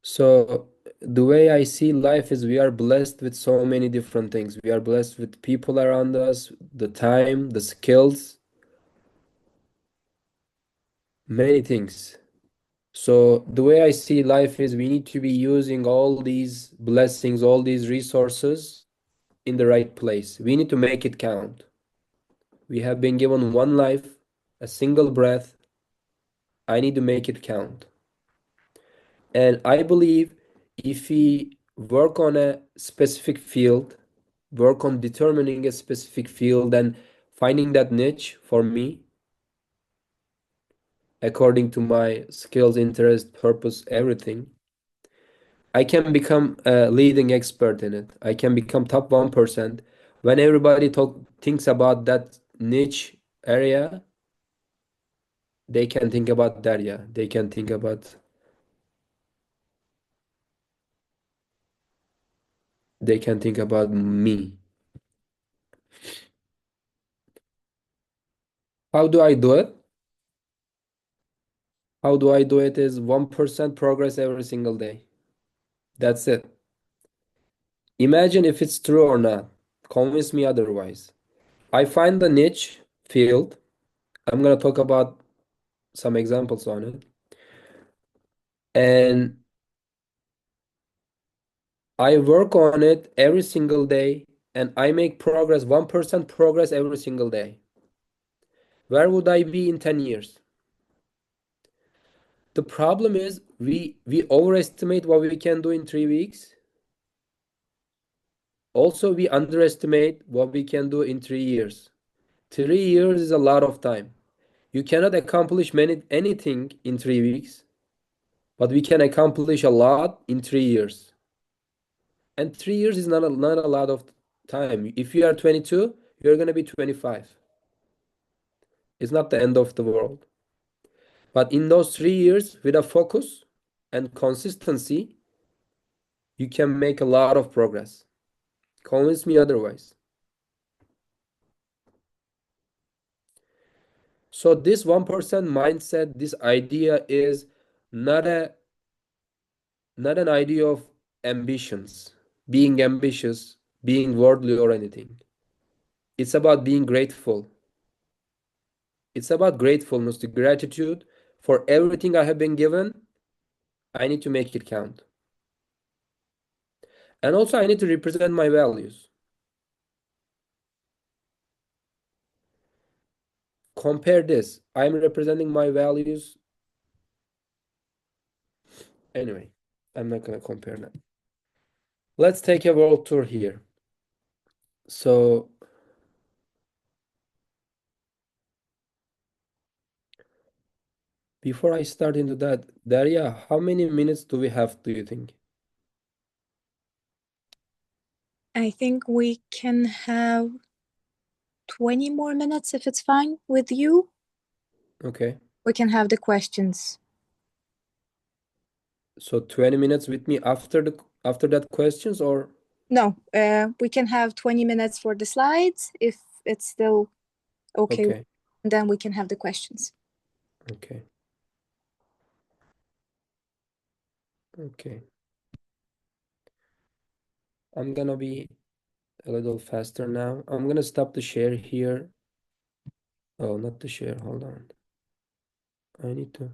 [SPEAKER 1] So the way I see life is we are blessed with so many different things. We are blessed with people around us, the time, the skills, many things. So the way I see life is we need to be using all these blessings, all these resources in the right place. We need to make it count. We have been given one life, a single breath. I need to make it count. And I believe if we work on a specific field, work on determining a specific field and finding that niche for me, according to my skills, interest, purpose, everything, I can become a leading expert in it. I can become top 1%. When everybody thinks about that niche area, they can think about Darya. They can think about me. How do I do it? How do I do it is 1% progress every single day. That's it. Imagine if it's true or not. Convince me otherwise. I find the niche field. I'm going to talk about some examples on it. And I work on it every single day and I make progress, 1% progress every single day. Where would I be in 10 years? The problem is we overestimate what we can do in 3 weeks. Also, we underestimate what we can do in 3 years. 3 years is a lot of time. You cannot accomplish anything in 3 weeks, but we can accomplish a lot in 3 years. And 3 years is not a lot of time. If you are 22, you're going to be 25. It's not the end of the world. But in those 3 years, with a focus and consistency, you can make a lot of progress. Convince me otherwise. So this 1% mindset, this idea is not an idea of ambitions, being ambitious, being worldly or anything. It's about being grateful. It's about gratefulness, the gratitude for everything I have been given. I need to make it count. And also I need to represent my values. Compare this. I'm representing my values. Anyway, I'm not going to compare that. Let's take a world tour here. So before I start into that, Daria, how many minutes do we have, do you think?
[SPEAKER 2] I think we can have 20 more minutes if it's fine with you.
[SPEAKER 1] Okay.
[SPEAKER 2] We can have the questions.
[SPEAKER 1] So 20 minutes with me after that questions or?
[SPEAKER 2] No, we can have 20 minutes for the slides if it's still okay.
[SPEAKER 1] Okay.
[SPEAKER 2] And then we can have the questions.
[SPEAKER 1] Okay. Okay. I'm gonna be a little faster now. I'm gonna stop the share here. Oh, not the share. Hold on. I need to.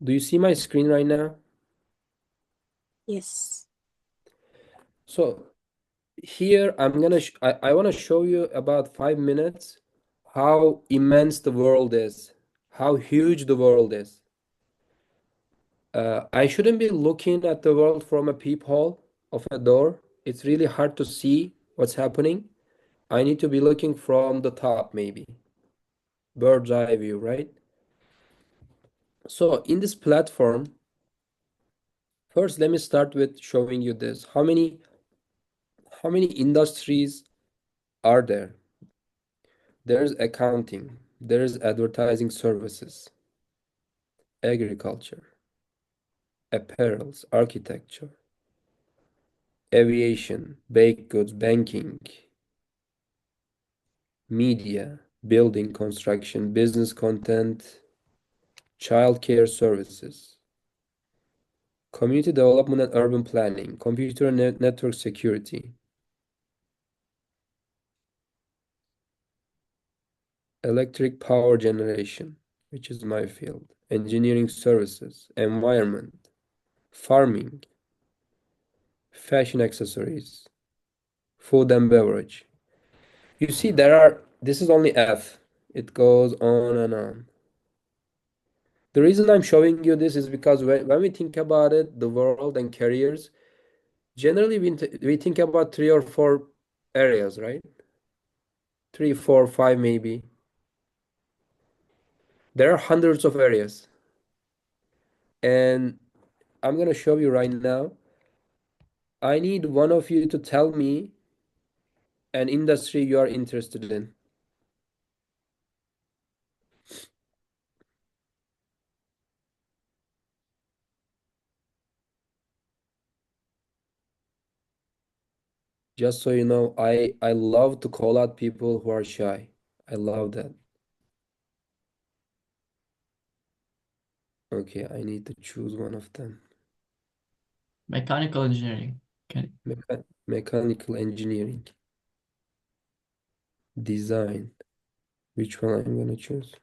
[SPEAKER 1] Do you see my screen right now?
[SPEAKER 2] Yes.
[SPEAKER 1] So here I'm gonna I want to show you about 5 minutes how immense the world is, how huge the world is. I shouldn't be looking at the world from a peephole of a door. It's really hard to see what's happening. I need to be looking from the top, maybe. Bird's eye view, right? So in this platform, first let me start with showing you this. How many industries are there? There's accounting, there's advertising services, agriculture, apparels, architecture, aviation, baked goods, banking, media, building construction, business content, childcare services, community development and urban planning, computer and network security, electric power generation, which is my field, engineering services, environment, farming, fashion accessories, food and beverage. You see, this is only F. It goes on and on. The reason I'm showing you this is because when we think about it, the world and careers, generally we think about three or four areas, right? Three, four, five, maybe. There are hundreds of areas. And I'm going to show you right now. I need one of you to tell me an industry you are interested in. Just so you know, I love to call out people who are shy. I love that. Okay, I need to choose one of them.
[SPEAKER 6] Mechanical engineering.
[SPEAKER 1] Mechanical engineering. Design. Which one I'm gonna choose?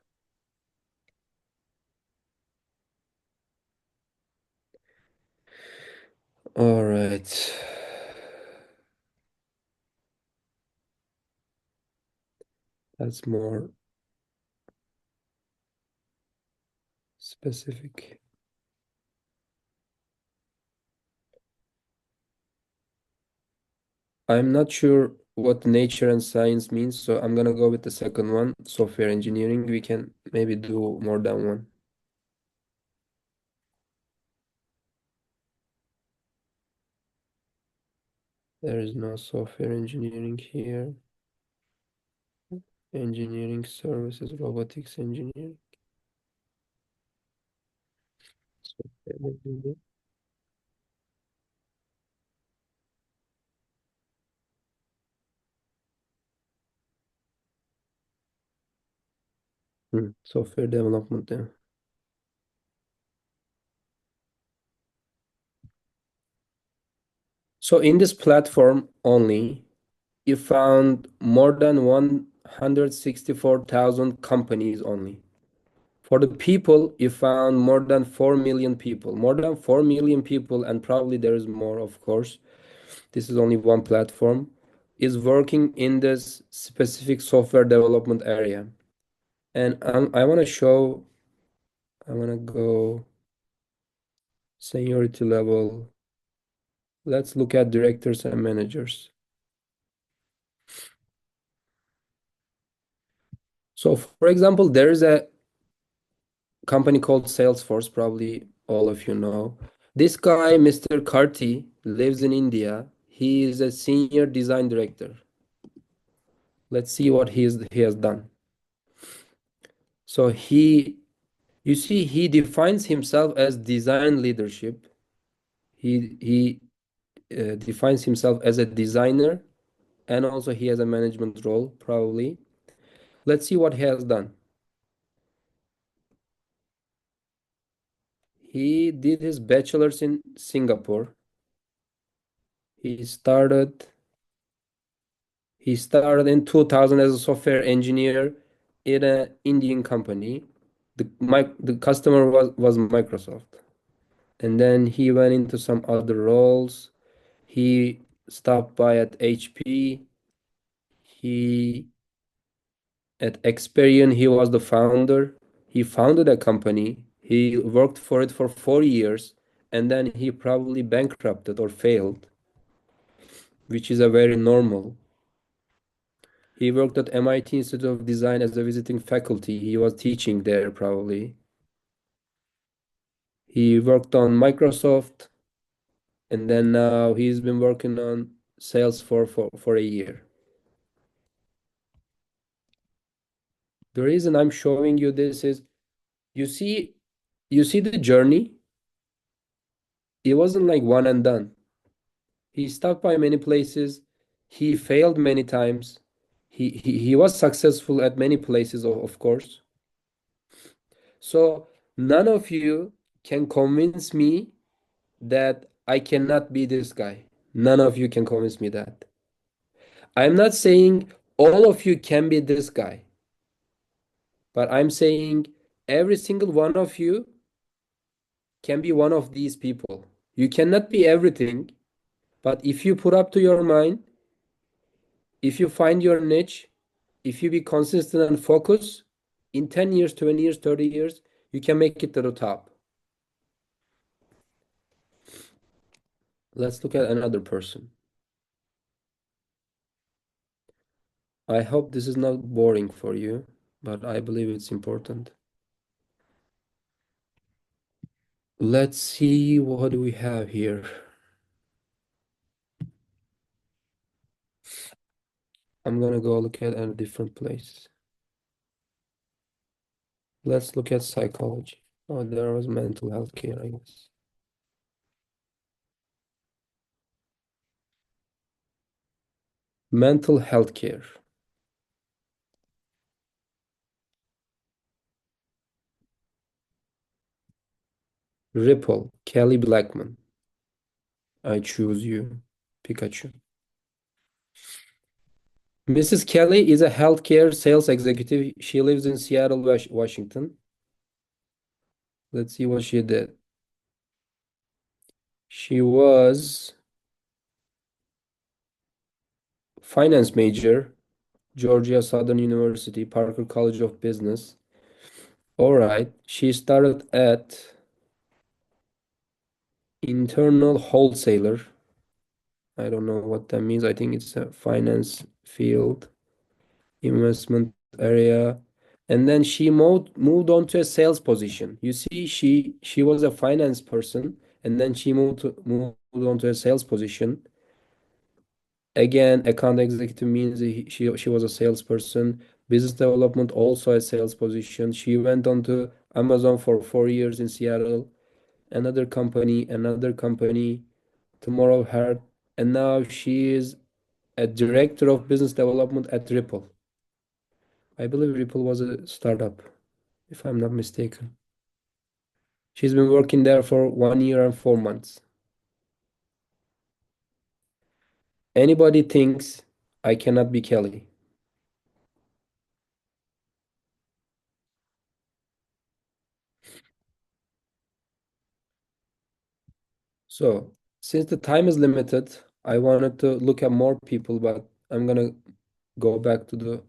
[SPEAKER 1] All right. That's more specific. I'm not sure what nature and science means, so I'm gonna go with the second one, software engineering. We can maybe do more than one. There is no software engineering here. Engineering services, robotics engineering. Software engineering. Software development. Yeah. So in this platform only, you found more than 164,000 companies only. For the people, you found more than 4 million people. More than 4 million people, and probably there is more, of course. This is only one platform, is working in this specific software development area. And I want to go seniority level. Let's look at directors and managers. So for example, there is a company called Salesforce, probably all of you know. This guy, Mr. Karti, lives in India. He is a senior design director. Let's see what he has done. So you see, he defines himself as design leadership. He defines himself as a designer, and also he has a management role, probably. Let's see what he has done. He did his bachelor's in Singapore. He started in 2000 as a software engineer in an Indian company. The customer was Microsoft. And then he went into some other roles. He stopped by at HP. He At Experian, he was the founder. He founded a company. He worked for it for 4 years, and then he probably bankrupted or failed, which is a very normal. He worked at MIT Institute of Design as a visiting faculty. He was teaching there probably. He worked on Microsoft, and then now he's been working on Salesforce for a year. The reason I'm showing you this is you see the journey. It wasn't like one and done. He stopped by many places. He failed many times. He was successful at many places, of course. So none of you can convince me that I cannot be this guy. None of you can convince me that. I'm not saying all of you can be this guy, but I'm saying every single one of you can be one of these people. You cannot be everything, but if you put up to your mind, if you find your niche, if you be consistent and focus, in 10 years, 20 years, 30 years, you can make it to the top. Let's look at another person. I hope this is not boring for you, but I believe it's important. Let's see, what do we have here? I'm gonna go look at a different place. Let's look at psychology. Oh, there was mental health care, I guess. Mental health care. Ripple, Kelly Blackman. I choose you, Pikachu. Mrs. Kelly is a healthcare sales executive. She lives in Seattle, Washington. Let's see what she did. She was finance major, Georgia Southern University, Parker College of Business. All right. She started at internal wholesaler. I don't know what that means. I think it's a finance field, investment area. And then she moved on to a sales position. You see, she was a finance person, and then she moved on to a sales position. Again, account executive means she was a salesperson. Business development, also a sales position. She went on to Amazon for 4 years in Seattle. Another company, Tomorrow Heart, and now she is a director of business development at Ripple. I believe Ripple was a startup, if I'm not mistaken. She's been working there for 1 year and 4 months. Anybody thinks I cannot be Kelly? So, since the time is limited, I wanted to look at more people, but I'm gonna go back to the,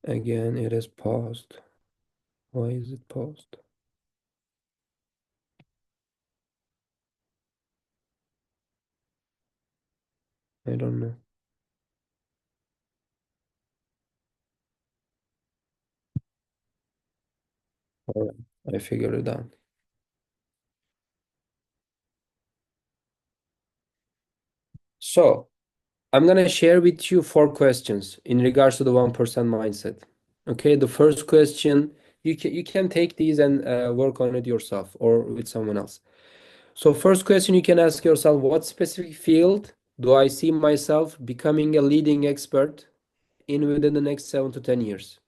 [SPEAKER 1] again, it is paused. Why is it paused? I don't know. All right, I figured it out. So, I'm gonna share with you 4 questions in regards to the 1% mindset. Okay, the first question, you can take these and work on it yourself or with someone else. So first question you can ask yourself, what specific field do I see myself becoming a leading expert in within the next 7 to 10 years?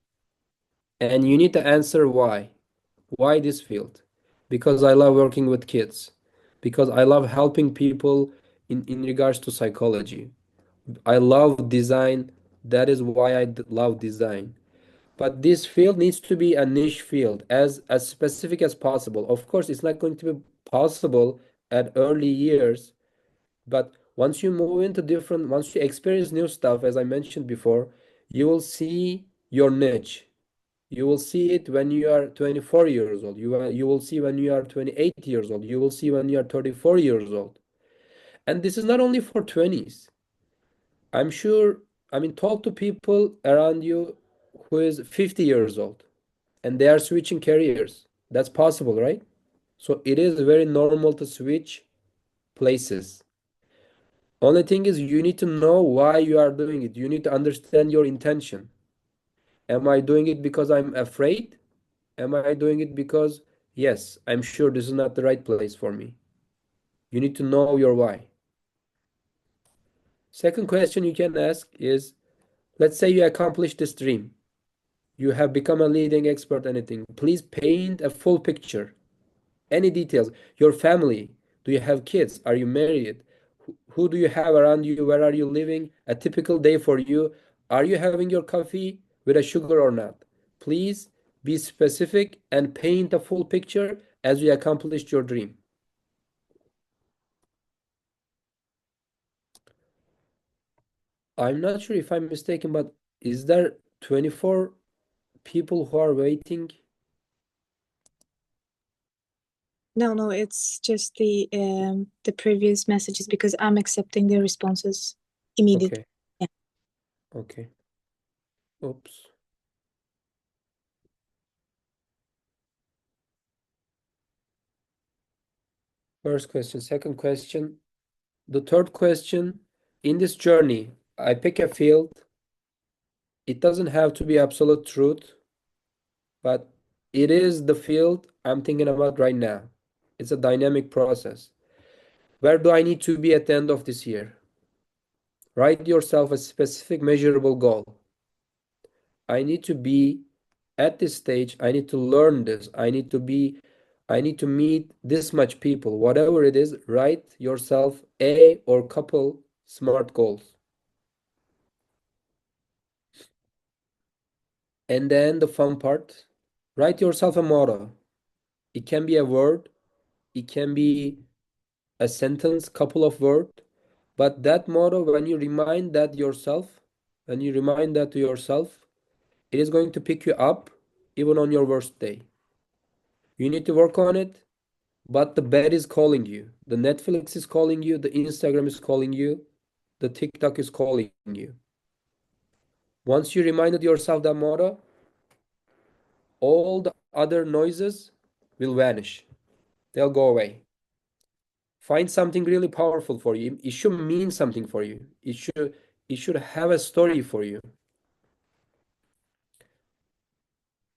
[SPEAKER 1] And you need to answer why. Why this field? Because I love working with kids. Because I love helping people in regards to psychology. I love design. That is why I love design. But this field needs to be a niche field, as specific as possible. Of course, it's not going to be possible at early years, but once you experience new stuff, as I mentioned before, you will see your niche. You will see it when you are 24 years old. You will see when you are 28 years old. You will see when you are 34 years old. And this is not only for 20s. I'm sure, I mean, talk to people around you who is 50 years old and they are switching careers. That's possible, right? So it is very normal to switch places. Only thing is you need to know why you are doing it. You need to understand your intention. Am I doing it because I'm afraid? Am I doing it because, yes, I'm sure this is not the right place for me? You need to know your why. Second question you can ask is, let's say you accomplish this dream. You have become a leading expert in anything. Please paint a full picture. Any details. Your family. Do you have kids? Are you married? Who do you have around you? Where are you living? A typical day for you. Are you having your coffee with a sugar or not? Please be specific and paint a full picture as you accomplished your dream. I'm not sure if I'm mistaken, but is there 24 people who are waiting?
[SPEAKER 2] No, it's just the previous messages because I'm accepting the responses immediately.
[SPEAKER 1] Okay.
[SPEAKER 2] Yeah.
[SPEAKER 1] Okay. Oops. First question. Second question. The third question. In this journey, I pick a field. It doesn't have to be absolute truth, but it is the field I'm thinking about right now. It's a dynamic process. Where do I need to be at the end of this year? Write yourself a specific measurable goal. I need to be at this stage. I need to learn this. I need to meet this much people. Whatever it is, write yourself a or couple smart goals. And then the fun part, write yourself a motto. It can be a word, it can be a sentence, couple of words, but that motto, when you remind that to yourself, it is going to pick you up even on your worst day. You need to work on it, but the bed is calling you. The Netflix is calling you, the Instagram is calling you, the TikTok is calling you. Once you reminded yourself that motto, all the other noises will vanish. They'll go away. Find something really powerful for you. It should mean something for you. It should have a story for you.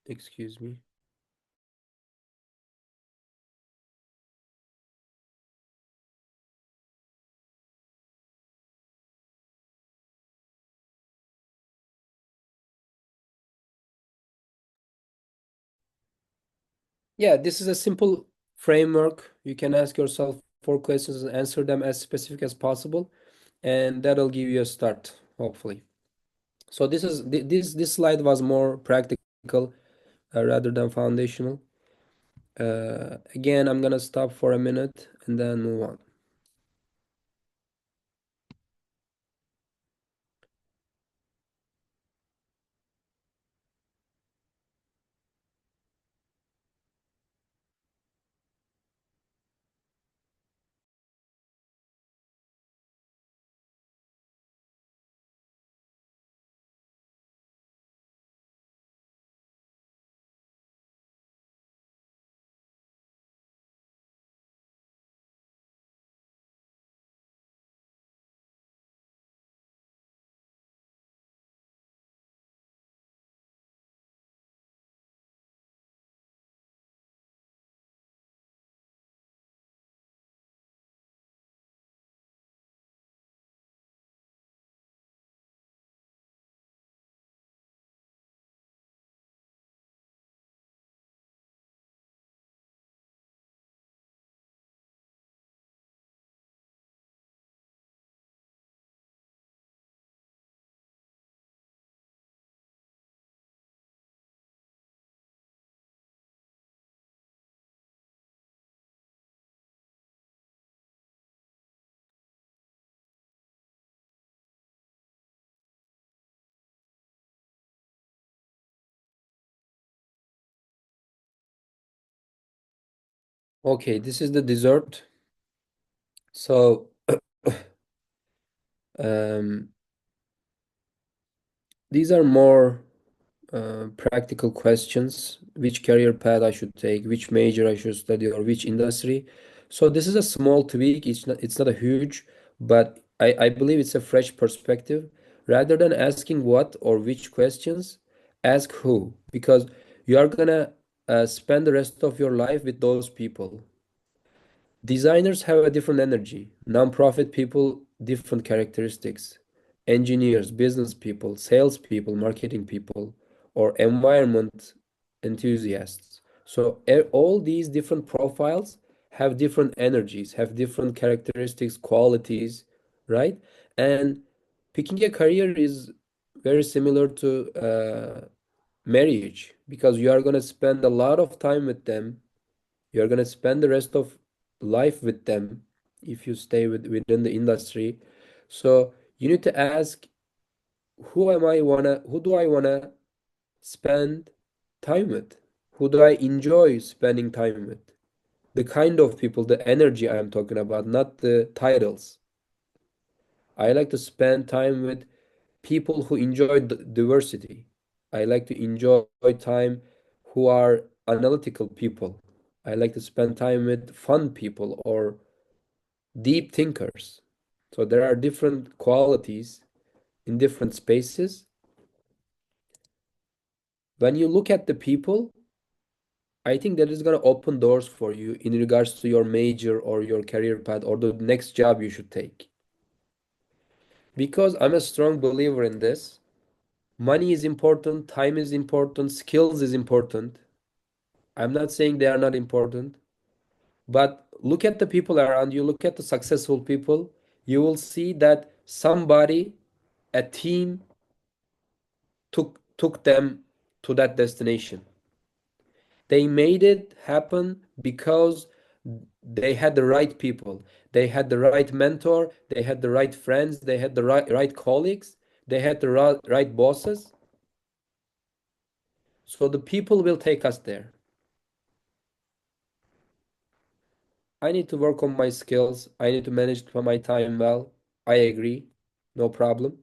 [SPEAKER 1] Excuse me. Yeah, this is a simple framework. You can ask yourself 4 questions and answer them as specific as possible, and that'll give you a start, hopefully. So this slide was more practical rather than foundational. Again, I'm gonna stop for a minute and then move on. Okay, this is the dessert. So um, these are more practical questions. Which career path I should take, which major I should study, or which industry. So this is a small tweak. It's not a huge, but I believe it's a fresh perspective. Rather than asking what or which questions, ask who, because you are gonna spend the rest of your life with those people. Designers have a different energy. Nonprofit people, different characteristics. Engineers, business people, sales people, marketing people, or environment enthusiasts. So all these different profiles have different energies, have different characteristics, qualities, right? And picking a career is very similar to marriage, because you are going to spend a lot of time with them. You're going to spend the rest of life with them if you stay within the industry. So you need to ask, who do I wanna spend time with? Who do I enjoy spending time with? The kind of people, the energy I'm talking about, not the titles. I like to spend time with people who enjoy diversity. I like to enjoy time who are analytical people. I like to spend time with fun people or deep thinkers. So there are different qualities in different spaces. When you look at the people, I think that is going to open doors for you in regards to your major or your career path or the next job you should take. Because I'm a strong believer in this. Money is important, time is important, skills is important. I'm not saying they are not important, but look at the people around you, look at the successful people. You will see that somebody, a team took them to that destination. They made it happen because they had the right people. They had the right mentor. They had the right friends. They had the right colleagues. They had the right bosses. So the people will take us there. I need to work on my skills. I need to manage my time well. I agree. No problem.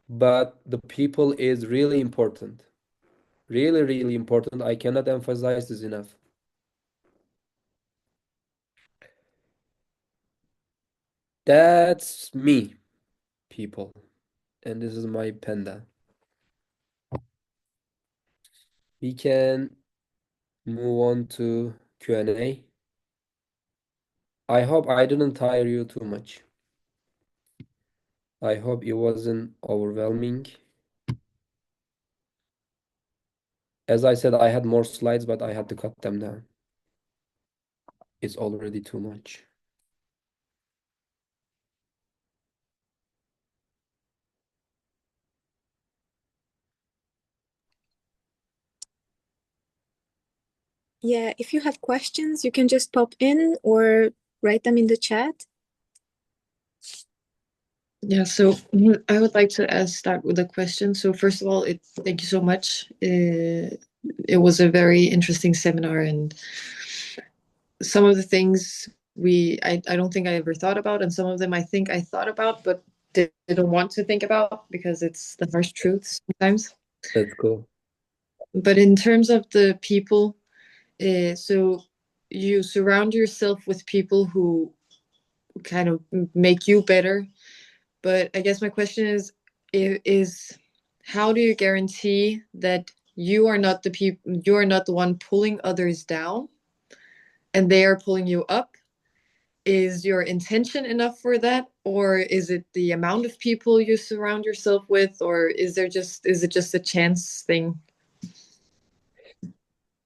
[SPEAKER 1] But the people is really important. Really, really important. I cannot emphasize this enough. That's me, people. And this is my panda. We can move on to Q&A. I hope I didn't tire you too much. I hope it wasn't overwhelming. As I said, I had more slides, but I had to cut them down. It's already too much.
[SPEAKER 2] Yeah, if you have questions, you can just pop in or write them in the chat.
[SPEAKER 4] Yeah, so I would like to start with a question. So first of all, thank you so much. It was a very interesting seminar, and some of the things I don't think I ever thought about, and some of them I think I thought about but didn't want to think about because it's the harsh truth sometimes.
[SPEAKER 1] That's cool.
[SPEAKER 4] But in terms of the people, so you surround yourself with people who kind of make you better. But I guess my question is how do you guarantee that you are not the one pulling others down and they are pulling you up? Is your intention enough for that, or is it the amount of people you surround yourself with, or is it just a chance thing?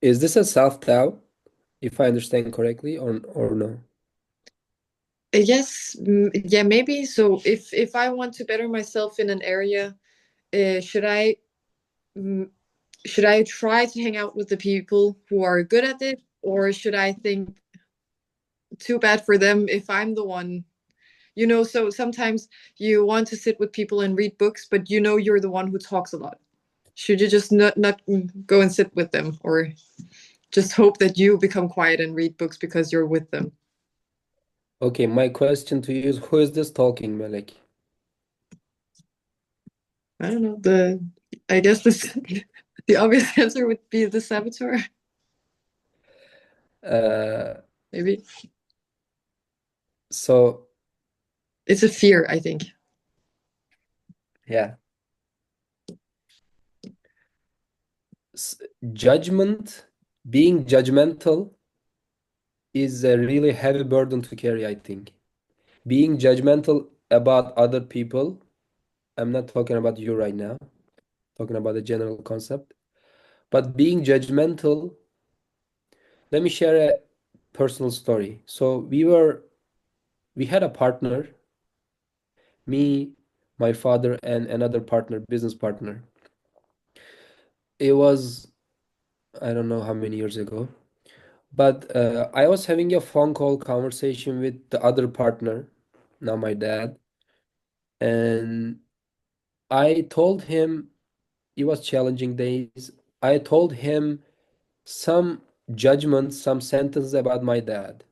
[SPEAKER 1] Is this a self-doubt, if I understand correctly, or no?
[SPEAKER 4] Yes, yeah, maybe. So if I want to better myself in an area, should I mm, should I try to hang out with the people who are good at it, or should I think too bad for them if I'm the one? So sometimes you want to sit with people and read books, but you're the one who talks a lot. Should you just not go and sit with them, or just hope that you become quiet and read books because you're with them?
[SPEAKER 1] Okay, my question to you is, who is this talking, Melek?
[SPEAKER 4] I don't know. I guess this the obvious answer would be the saboteur.
[SPEAKER 1] Uh,
[SPEAKER 4] Maybe
[SPEAKER 1] so
[SPEAKER 4] it's a fear, I think.
[SPEAKER 1] yeah, judgment, being judgmental is a really heavy burden to carry, I think. Being judgmental about other people, I'm not talking about you right now, talking about the general concept. But being judgmental, let me share a personal story. So we had a partner, me, my father, and another partner, business partner. It was, I don't know how many years ago, but I was having a phone call conversation with the other partner, now my dad, and I told him it was challenging days. I told him some judgments, some sentences about my dad.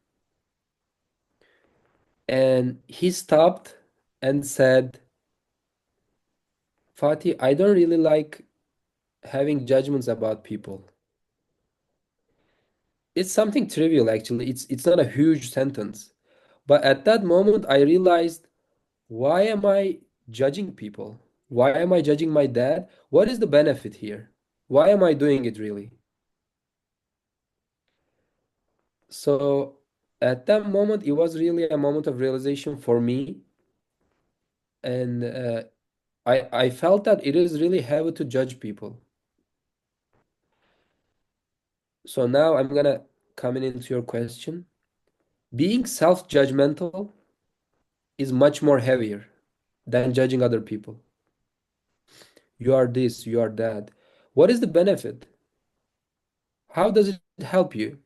[SPEAKER 1] And he stopped and said, Fatih, I don't really like having judgments about people. It's something trivial, actually. It's not a huge sentence. But at that moment, I realized, why am I judging people? Why am I judging my dad? What is the benefit here? Why am I doing it really? So at that moment, it was really a moment of realization for me. And I felt that it is really heavy to judge people. So now I'm gonna come into your question. Being self-judgmental is much more heavier than judging other people. You are this, you are that. What is the benefit? How does it help you?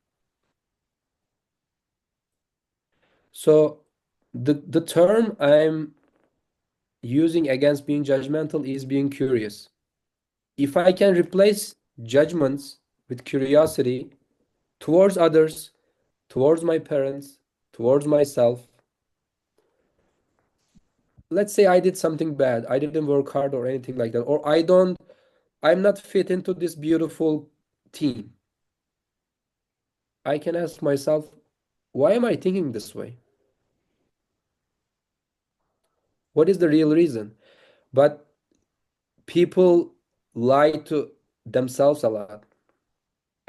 [SPEAKER 1] So the term I'm using against being judgmental is being curious. If I can replace judgments with curiosity towards others, towards my parents, towards myself, let's say I did something bad, I didn't work hard or anything like that, or I'm not fit into this beautiful team. I can ask myself, why am I thinking this way? What is the real reason? But people lie to themselves a lot.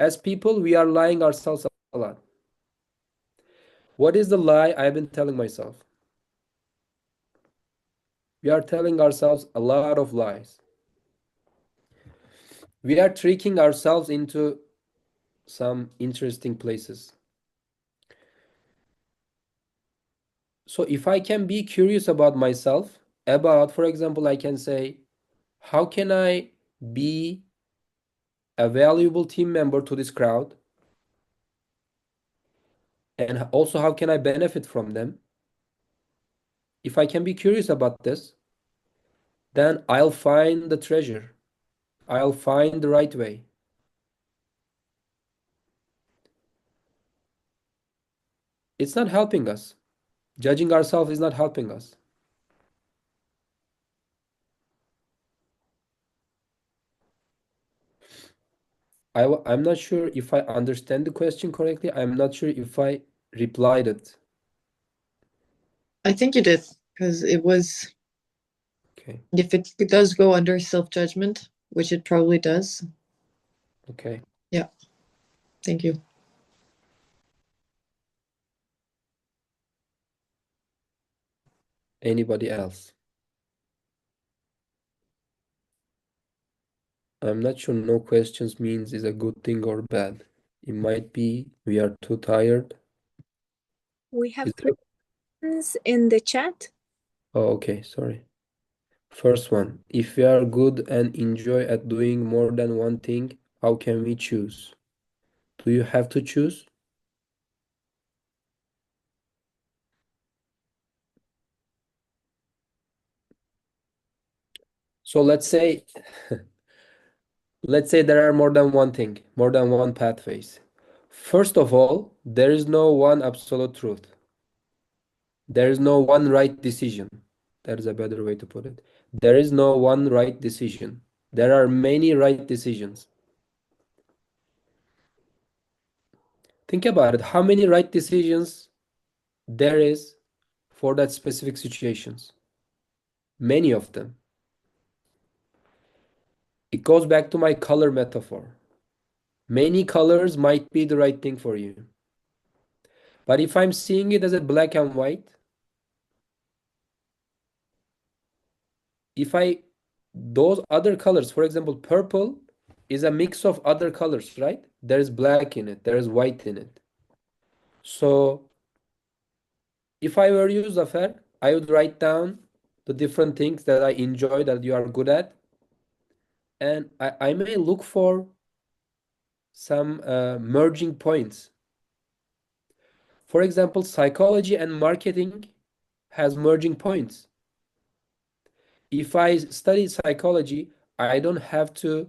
[SPEAKER 1] As people, we are lying ourselves a lot. What is the lie I've been telling myself? We are telling ourselves a lot of lies. We are tricking ourselves into some interesting places. So if I can be curious about myself, about, for example, I can say, how can I be a valuable team member to this crowd? And also, how can I benefit from them? If I can be curious about this, then I'll find the treasure. I'll find the right way. It's not helping us. Judging ourselves is not helping us. I'm not sure if I understand the question correctly. I'm not sure if I replied it.
[SPEAKER 7] I think you did, because it was,
[SPEAKER 1] Okay.
[SPEAKER 7] if it does go under self-judgment, which it probably does.
[SPEAKER 1] Okay.
[SPEAKER 7] Yeah. Thank you.
[SPEAKER 1] Anybody else? I'm not sure no questions means is a good thing or bad. It might be we are too tired.
[SPEAKER 2] We have
[SPEAKER 1] Is there...
[SPEAKER 2] questions in the chat.
[SPEAKER 1] Oh, okay, sorry. First one, if we are good and enjoy at doing more than one thing, how can we choose? Do you have to choose? So let's say there are more than one thing, more than one pathways. First of all, there is no one absolute truth. There is no one right decision. That is a better way to put it. There is no one right decision. There are many right decisions. Think about it. How many right decisions there is for that specific situations? Many of them. It goes back to my color metaphor. Many colors might be the right thing for you. But if I'm seeing it as a black and white, if I those other colors, for example, purple is a mix of other colors, right? There's black in it, there's white in it. So if I were you, Zafer, I would write down the different things that I enjoy that you are good at, and I may look for some merging points. For example, psychology and marketing has merging points. If I study psychology, I don't have to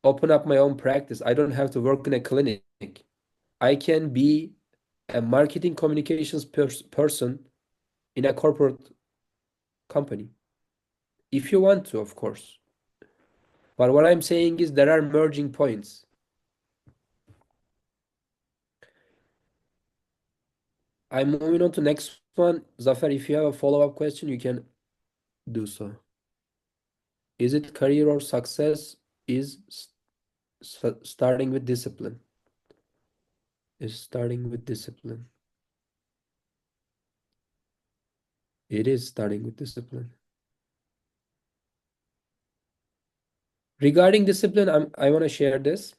[SPEAKER 1] open up my own practice. I don't have to work in a clinic. I can be a marketing communications person in a corporate company. If you want to, of course. But what I'm saying is there are merging points. I'm moving on to next one. Zafer, if you have a follow-up question, you can do so. Is it career or success is starting with discipline? Is starting with discipline. It is starting with discipline. Regarding discipline, I want to share this.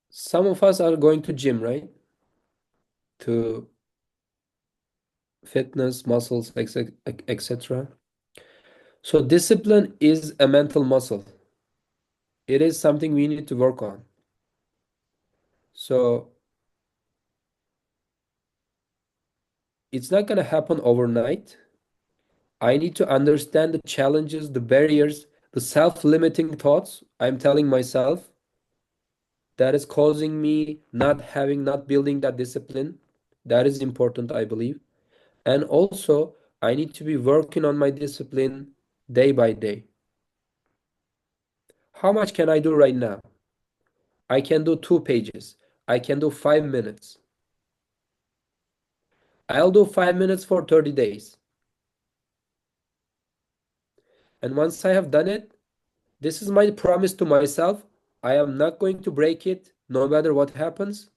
[SPEAKER 1] Some of us are going to gym, right? To fitness, muscles, etc. So discipline is a mental muscle. It is something we need to work on. So it's not going to happen overnight. I need to understand the challenges, the barriers, the self-limiting thoughts I'm telling myself that is causing me not building that discipline. That is important, I believe. And also, I need to be working on my discipline day by day. How much can I do right now? I can do 2 pages. I can do 5 minutes. I'll do 5 minutes for 30 days. And once I have done it, this is my promise to myself. I am not going to break it no matter what happens.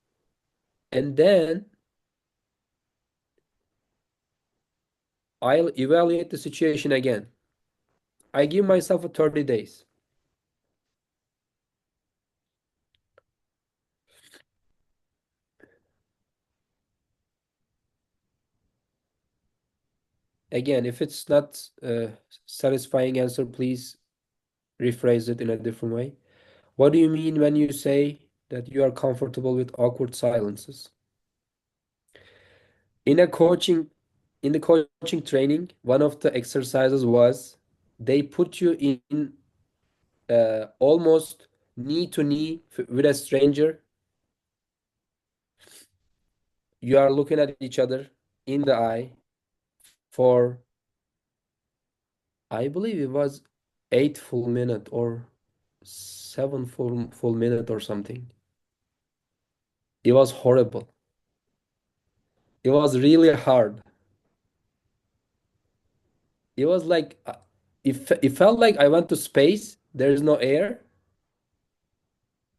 [SPEAKER 1] And then I'll evaluate the situation again. I give myself a 30 days. Again, if it's not a satisfying answer, please rephrase it in a different way. What do you mean when you say that you are comfortable with awkward silences? In a coaching, in the coaching training, one of the exercises was they put you in almost knee to knee with a stranger. You are looking at each other in the eye for, I believe it was 8 full minutes or 7 full minute or something. It was horrible. It was really hard. It was like it felt like I went to space. There is no air.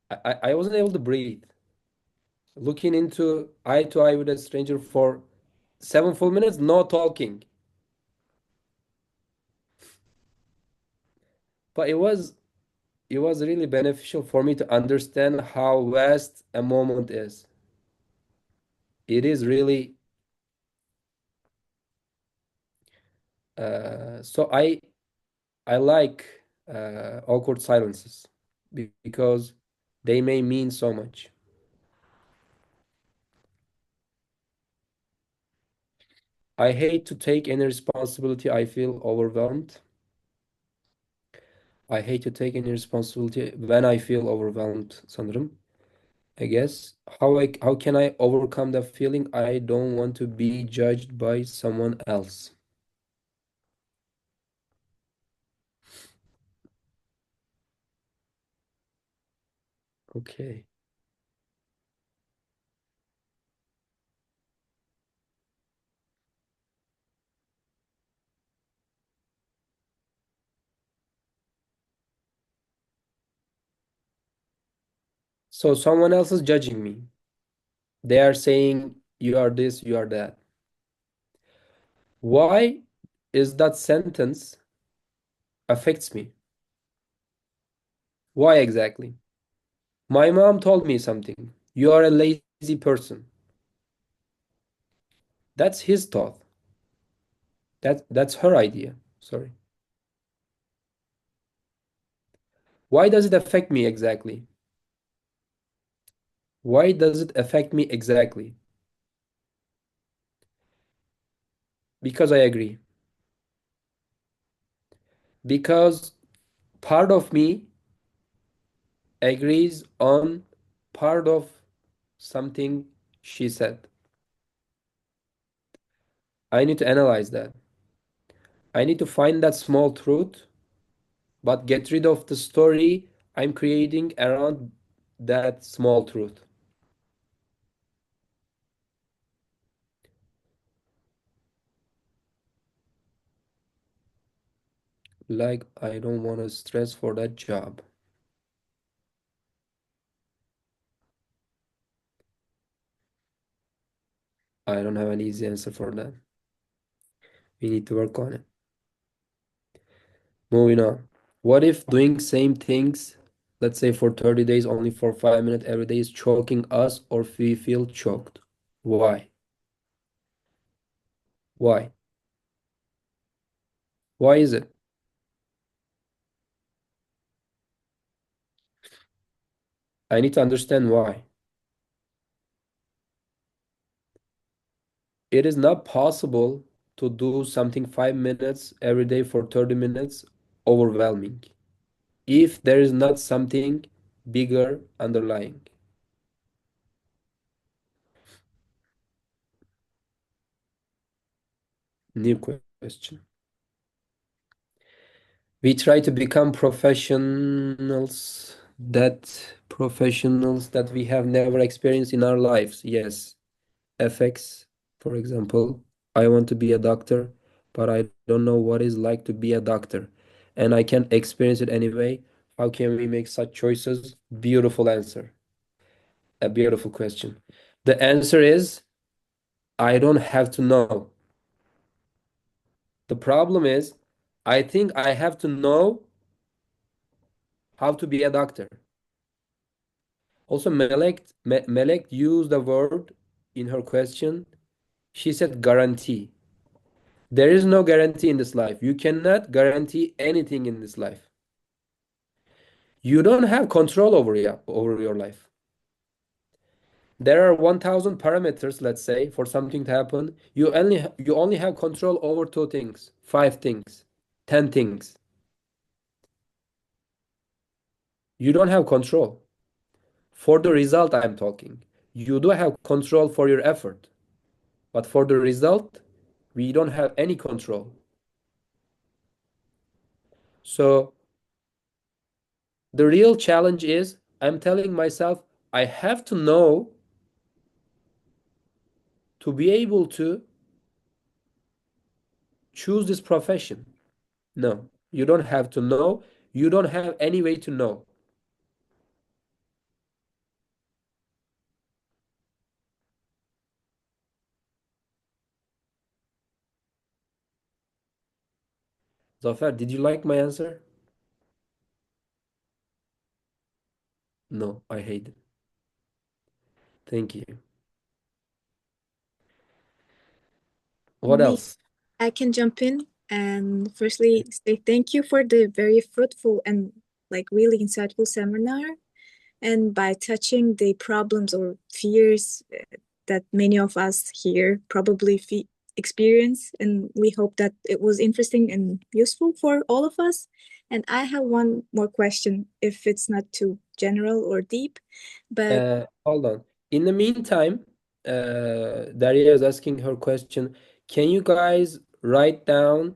[SPEAKER 1] I wasn't able to breathe. Looking into eye to eye with a stranger for 7 full minutes, no talking. But it was really beneficial for me to understand how vast a moment is. It is really so I like awkward silences because they may mean so much. I hate to take any responsibility. I feel overwhelmed. I hate to take any responsibility when I feel overwhelmed sanırım. I guess how can I overcome the feeling I don't want to be judged by someone else? Okay. So someone else is judging me. They are saying you are this, you are that. Why is that sentence affects me? Why exactly? My mom told me something. You are a lazy person. That's his thought. That's her idea. Sorry. Why does it affect me exactly? Why does it affect me exactly? Because I agree. Because part of me agrees on part of something she said. I need to analyze that. I need to find that small truth, but get rid of the story I'm creating around that small truth. Like, I don't want to stress for that job. I don't have an easy answer for that. We need to work on it. Moving on. What if doing same things, let's say for 30 days, only for 5 minutes every day is choking us or we feel choked? Why? Why? Why is it? I need to understand why. It is not possible to do something 5 minutes every day for 30 minutes overwhelming if there is not something bigger underlying. New question. We try to become professionals that we have never experienced in our lives. Yes. FX, for example. I want to be a doctor, but I don't know what it's like to be a doctor. And I can experience it anyway. How can we make such choices? Beautiful answer. A beautiful question. The answer is I don't have to know. The problem is I think I have to know how to be a doctor. Also, Melek used the word in her question. She said guarantee. There is no guarantee in this life. You cannot guarantee anything in this life. You don't have control over your life. There are 1,000 parameters, let's say, for something to happen. You only have control over two things, five things, 10 things. You don't have control. For the result, I'm talking. You do have control for your effort, but for the result, we don't have any control. So the real challenge is I'm telling myself I have to know to be able to choose this profession. No, you don't have to know. You don't have any way to know. Zafer, did you like my answer? No, I hate it. Thank you. What
[SPEAKER 2] Me,
[SPEAKER 1] else?
[SPEAKER 2] I can jump in and firstly say thank you for the very fruitful and like really insightful seminar. And by touching the problems or fears that many of us here probably experience, and we hope that it was interesting and useful for all of us. And I have one more question, if it's not too general or deep, but
[SPEAKER 1] Hold on. In the meantime, Daria is asking her question. Can you guys write down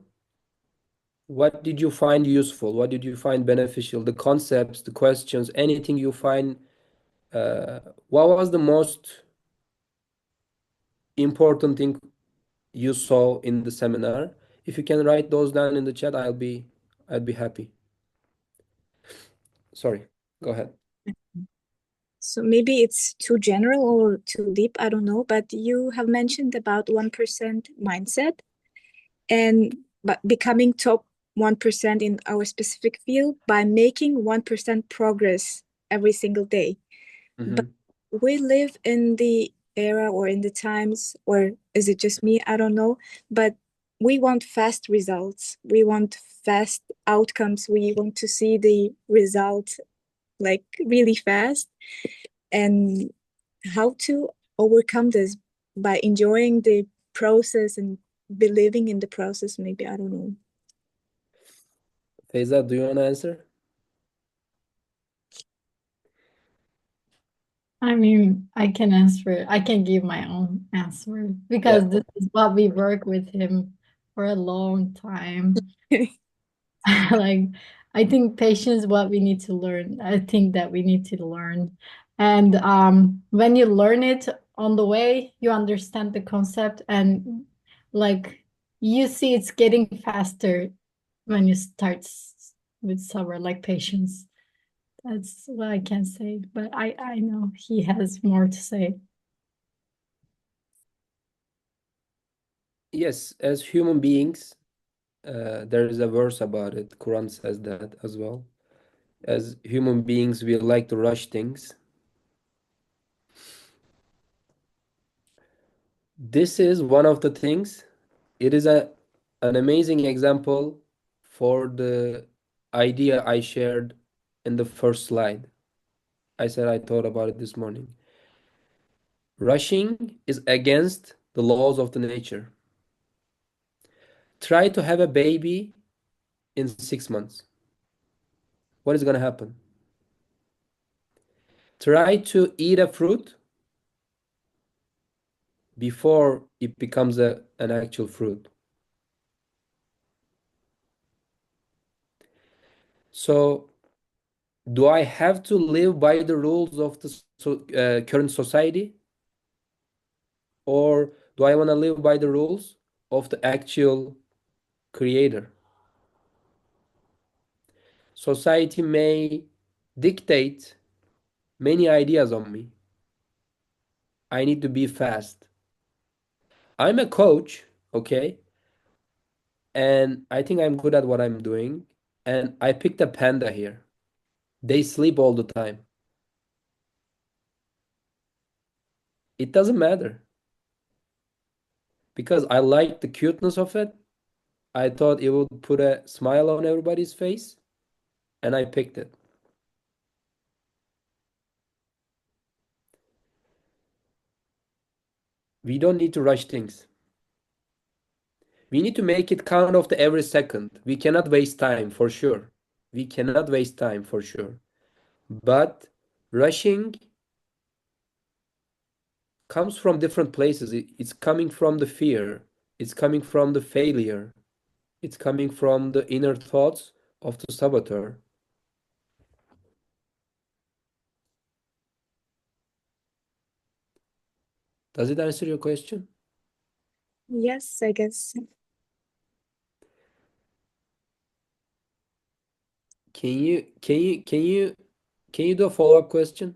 [SPEAKER 1] what did you find useful? What did you find beneficial? The concepts, the questions, anything you find. What was the most important thing you saw in the seminar? If you can write those down in the chat, I'd be happy. Sorry, go ahead.
[SPEAKER 2] so maybe it's too general or too deep, I don't know, but you have mentioned about 1% mindset and but becoming top 1% in our specific field by making 1% progress every single day. But we live in the era or in the times, or is it just me? I don't know. But we want fast results. We want fast outcomes. We want to see the result like really fast. And how to overcome this by enjoying the process and believing in the process, maybe, I don't know.
[SPEAKER 1] Feyza, do you want to answer?
[SPEAKER 3] I mean, I can answer. I can give my own answer because
[SPEAKER 1] Yeah.
[SPEAKER 3] this is what we work with him for a long time. Like, I think patience is what we need to learn. I think that we need to learn. And when you learn it on the way, you understand the concept and like you see it's getting faster when you start with somewhere like patience. That's what I can say. But I know he has more to say.
[SPEAKER 1] Yes, as human beings, there is a verse about it. Quran says that as well. As human beings, we like to rush things. This is one of the things. It is an amazing example for the idea I shared in the first slide. I said I thought about it this morning. Rushing is against the laws of the nature. Try to have a baby in 6 months. What is going to happen? Try to eat a fruit before it becomes an actual fruit. So, do I have to live by the rules of the current society? Or do I want to live by the rules of the actual creator? Society may dictate many ideas on me. I need to be fast. I'm a coach, okay? And I think I'm good at what I'm doing. And I picked a panda here. They sleep all the time. It doesn't matter because I like the cuteness of it. I thought it would put a smile on everybody's face, and I picked it. We don't need to rush things. We need to make it count of the every second. We cannot waste time for sure. We cannot waste time for sure. But rushing comes from different places. It's coming from the fear. It's coming from the failure. It's coming from the inner thoughts of the saboteur. Does it answer your question?
[SPEAKER 2] Yes, I guess.
[SPEAKER 1] Can you do a follow-up question?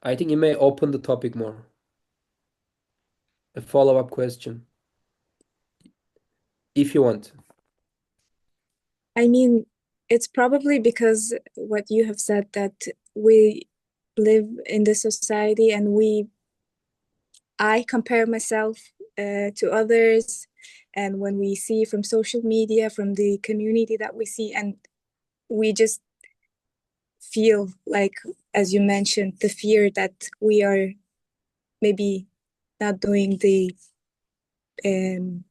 [SPEAKER 1] I think it may open the topic more. A follow-up question, if you want.
[SPEAKER 2] I mean, it's probably because what you have said, that we live in the society and I compare myself to others, and when we see from social media, from the community that we see, and we just feel like, as you mentioned, the fear that we are maybe not doing um,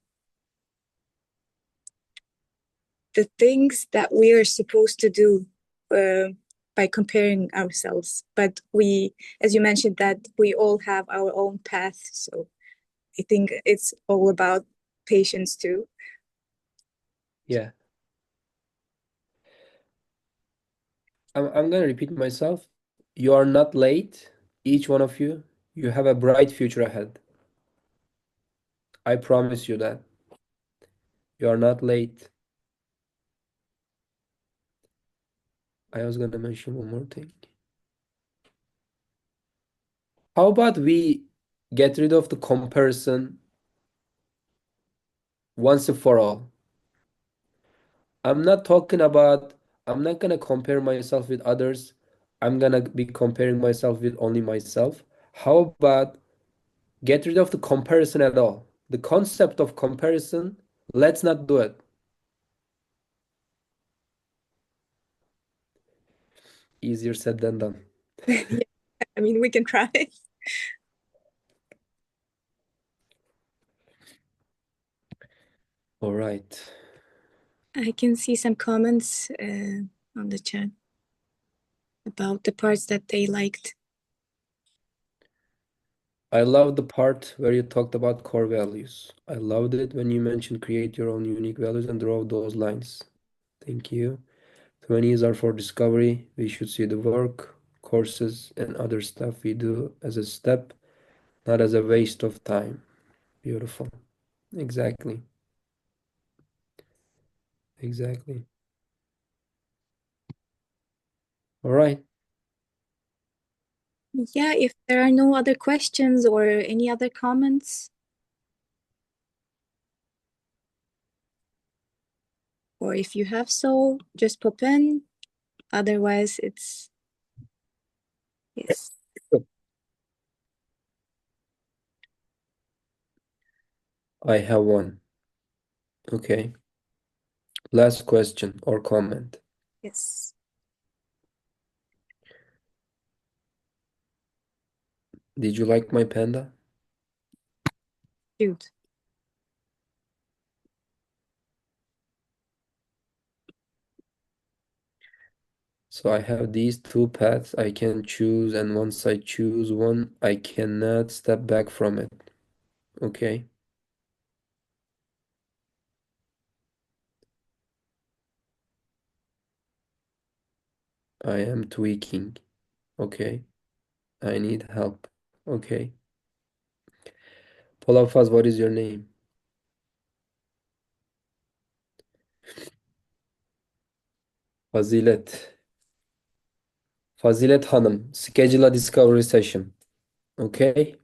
[SPEAKER 2] the things that we are supposed to do by comparing ourselves. But we, as you mentioned, that we all have our own path. So I think it's all about patience too.
[SPEAKER 1] Yeah. I'm gonna repeat myself. You are not late, each one of you. You have a bright future ahead. I promise you that. You are not late. I was gonna mention one more thing. How about we get rid of the comparison once and for all? I'm not talking about, I'm not gonna compare myself with others. I'm gonna be comparing myself with only myself. How about get rid of the comparison at all? the concept of comparison, let's not do it. Easier said than done.
[SPEAKER 2] Yeah, I mean, we can try.
[SPEAKER 1] All right.
[SPEAKER 2] I can see some comments on the chat about the parts that they liked.
[SPEAKER 1] I love the part where you talked about core values. I loved it when you mentioned create your own unique values and draw those lines. Thank you. 20s are for discovery. We should see the work, courses, and other stuff we do as a step, not as a waste of time. Beautiful. Exactly. Exactly. All right.
[SPEAKER 2] Yeah, if there are no other questions or any other comments, or if you have so, just pop in. Otherwise, it's yes.
[SPEAKER 1] I have one. Okay. Last question or comment.
[SPEAKER 2] Yes.
[SPEAKER 1] Did you like my panda?
[SPEAKER 2] Cute.
[SPEAKER 1] So I have these two paths I can choose, and once I choose one, I cannot step back from it. Okay? I am tweaking. Okay? I need help. Okay? Polafaz, what is your name? Fazilet. Fazilet Hanım. Schedule a discovery session. Okay?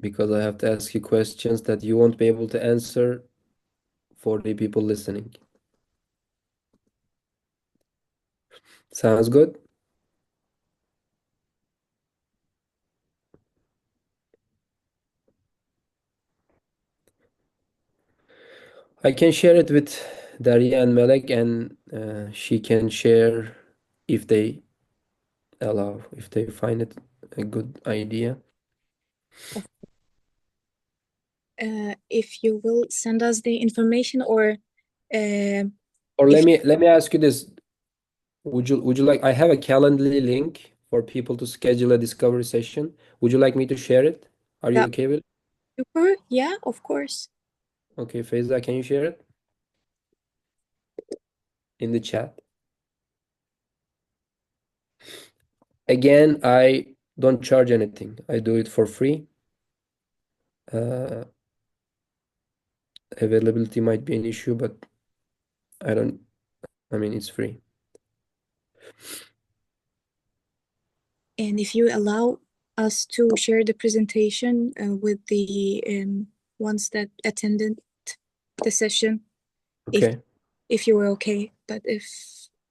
[SPEAKER 1] Because I have to ask you questions that you won't be able to answer for the people listening. Sounds good? I can share it with Darya and Melek, and she can share if they allow, if they find it a good idea.
[SPEAKER 2] If you will send us the information, or
[SPEAKER 1] Or
[SPEAKER 2] if
[SPEAKER 1] let me ask you this. Would you like, I have a Calendly link for people to schedule a discovery session. Would you like me to share it? Are you
[SPEAKER 2] that
[SPEAKER 1] okay with it?
[SPEAKER 2] super, yeah, of course.
[SPEAKER 1] Okay, Faiza, can you share it in the chat? Again, I don't charge anything. I do it for free. Availability might be an issue, but I mean, it's free.
[SPEAKER 2] And if you allow us to share the presentation with the ones that attended the session,
[SPEAKER 1] Okay.
[SPEAKER 2] if you were okay, but if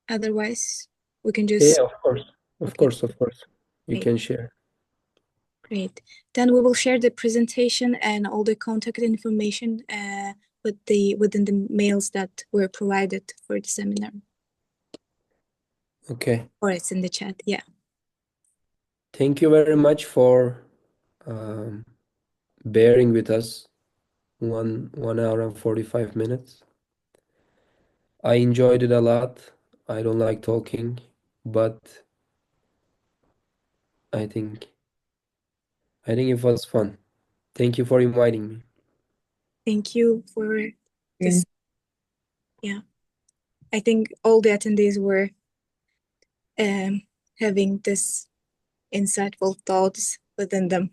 [SPEAKER 2] otherwise, we can
[SPEAKER 1] Yeah,
[SPEAKER 2] just,
[SPEAKER 1] of course. Of
[SPEAKER 2] okay,
[SPEAKER 1] course, of course. You
[SPEAKER 2] great,
[SPEAKER 1] can share.
[SPEAKER 2] great. Then we will share the presentation and all the contact information within the mails that were provided for the seminar,
[SPEAKER 1] Okay.
[SPEAKER 2] or it's in the chat. Yeah.
[SPEAKER 1] Thank you very much for bearing with us 1 hour and 45 minutes. I enjoyed it a lot. I don't like talking, but I think it was fun. Thank you for inviting me.
[SPEAKER 2] Thank you for this. Yeah. I think all the attendees were having this insightful thoughts within them.